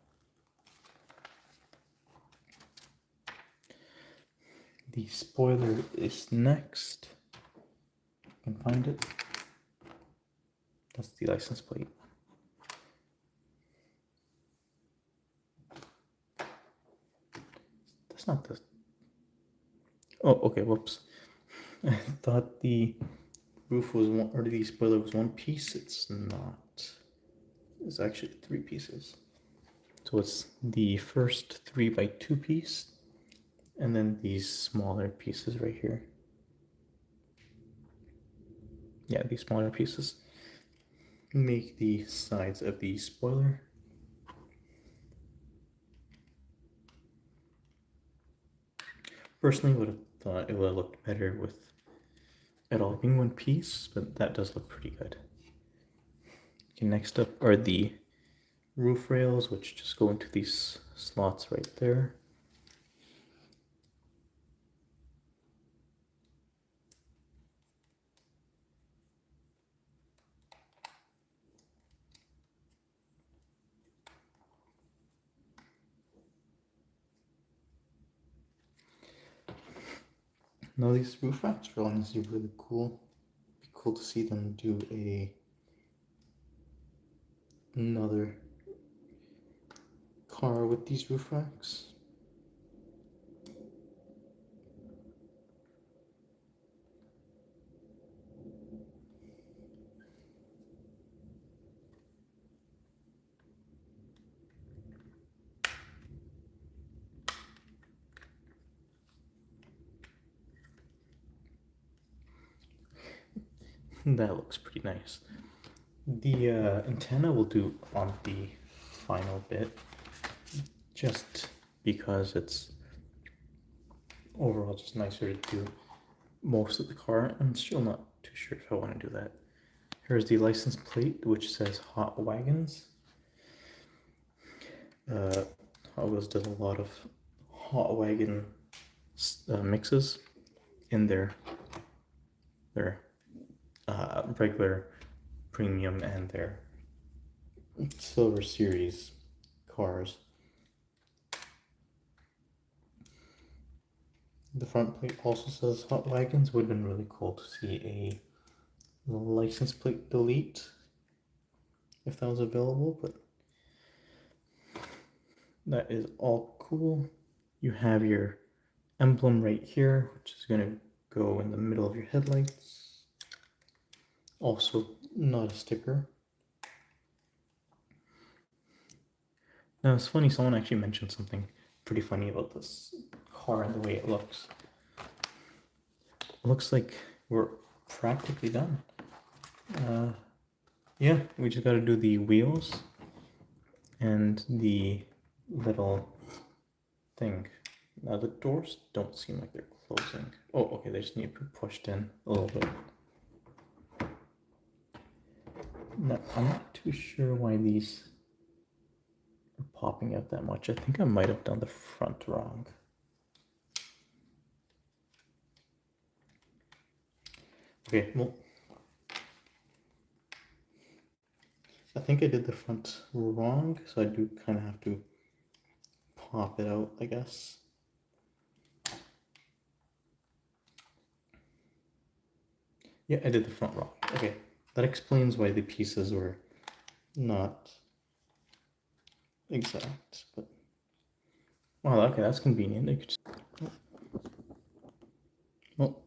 The spoiler is next. You can find it. That's the license plate. That's not the... Oh, okay, whoops. I thought the roof was one, or the spoiler was one piece. It's not. It's actually 3 pieces. So it's the first 3x2 piece, and then these smaller pieces right here. Yeah, these smaller pieces make the sides of the spoiler. Personally, would have thought it would have looked better with it all being one piece, but that does look pretty good. Okay, next up are the roof rails, which just go into these slots right there. Now these roof racks are honestly really cool. It'd be cool to see them do another car with these roof racks. That looks pretty nice. The antenna will do on the final bit, just because it's overall just nicer to do most of the car. I'm still not too sure if I want to do that. Here's the license plate, which says Hot Wagons. Hotwheels does a lot of hot wagon mixes in their regular premium and their silver series cars. The front plate also says Hot Wagons. Would have been really cool to see a license plate delete if that was available, but that is all cool. You have your emblem right here, which is going to go in the middle of your headlights. Also, not a sticker. Now, it's funny, someone actually mentioned something pretty funny about this car and the way it looks. It looks like we're practically done. yeah, we just gotta do the wheels and the little thing. Now the doors don't seem like they're closing. Oh, okay, they just need to be pushed in a little bit. Now, I'm not too sure why these are popping out that much. I think I might have done the front wrong. Okay, well, I think I did the front wrong, so I do kind of have to pop it out, I guess. Yeah, I did the front wrong. Okay, that explains why the pieces were not exact, but wow, okay, that's convenient. I could just, well,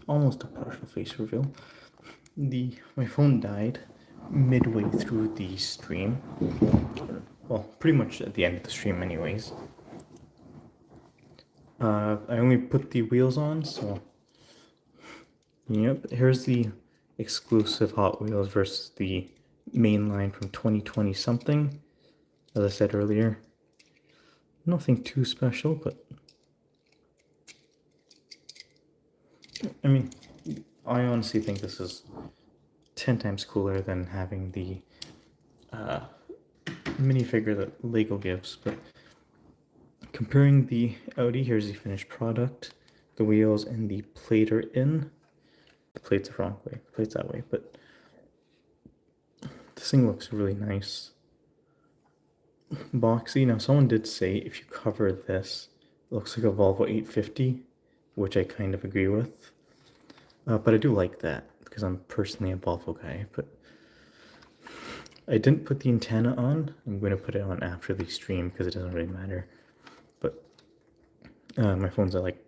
almost a partial face reveal. My phone died midway through the stream. Well, pretty much at the end of the stream, anyways. I only put the wheels on, so yep. Here's the exclusive Hot Wheels versus the main line from 2020 something. As I said earlier, nothing too special, but I mean, I honestly think this is 10 times cooler than having the minifigure that Lego gives. But comparing the Audi, here's the finished product. The wheels and the plate are in. The plate's the wrong way. The plate's that way, but this thing looks really nice. Boxy. Now, someone did say if you cover this, it looks like a Volvo 850, which I kind of agree with. But I do like that because I'm personally a Volvo guy. But I didn't put the antenna on. I'm going to put it on after the stream because it doesn't really matter. But my phone's at like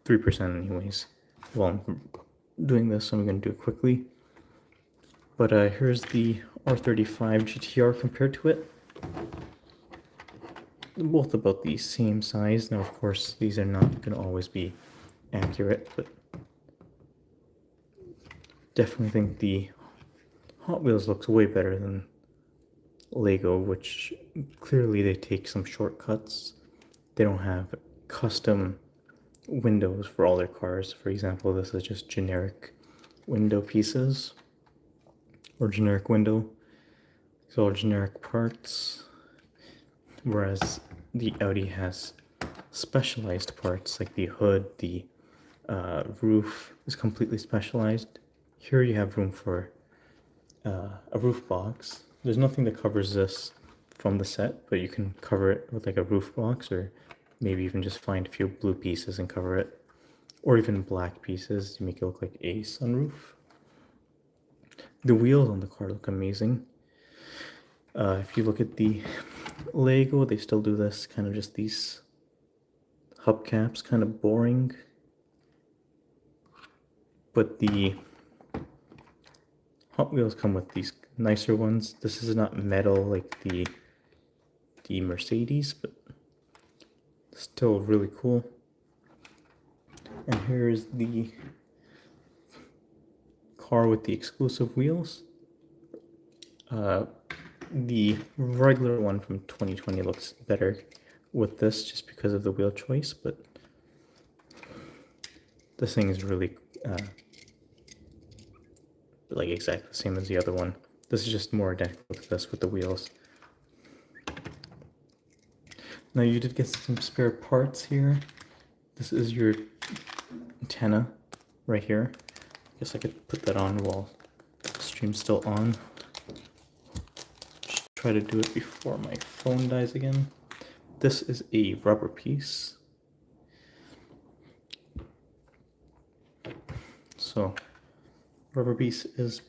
3% anyways while I'm doing this, so I'm going to do it quickly. But here's the R35 GTR compared to it. Both about the same size. Now, of course, these are not going to always be accurate, but definitely think the Hot Wheels looks way better than Lego, which clearly they take some shortcuts. They don't have custom windows for all their cars. For example, this is just generic window pieces or generic window. It's all generic parts, whereas the Audi has specialized parts like the hood, the roof is completely specialized. Here you have room for a roof box. There's nothing that covers this from the set, but you can cover it with like a roof box, or maybe even just find a few blue pieces and cover it, or even black pieces to make it look like a sunroof. The wheels on the car look amazing. If you look at the Lego, they still do this, kind of just these hubcaps, kind of boring. But the Hot Wheels come with these nicer ones. This is not metal like the Mercedes, but still really cool. And here's the car with the exclusive wheels. The regular one from 2020 looks better with this just because of the wheel choice, but this thing is really like exactly the same as the other one. This is just more identical to this with the wheels. Now you did get some spare parts here. This is your antenna right here. I guess I could put that on while the stream's still on. Just try to do it before my phone dies again. This is a rubber piece. So rubber piece is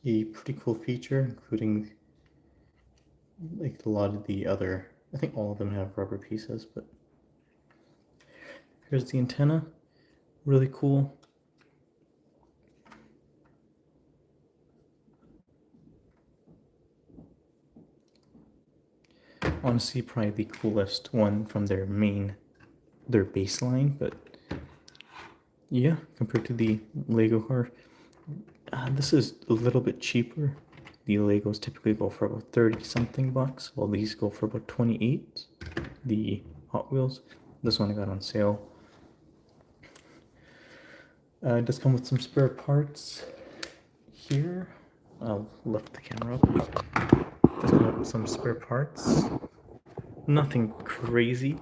a pretty cool feature, including like a lot of the other, I think all of them have rubber pieces, but here's the antenna, really cool. Honestly, probably the coolest one from their baseline, but yeah, compared to the Lego car, this is a little bit cheaper. the Legos typically go for about 30 something bucks, while these go for about 28. The Hot Wheels. This one I got on sale. It does come with some spare parts here. I'll lift the camera up. It does come with some spare parts. Nothing crazy.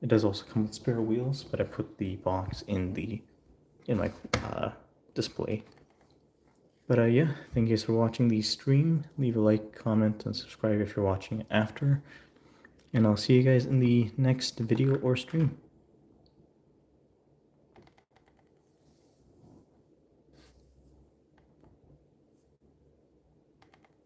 It does also come with spare wheels, but I put the box in my display. But yeah, thank you guys for watching the stream. Leave a like, comment, and subscribe if you're watching after. And I'll see you guys in the next video or stream.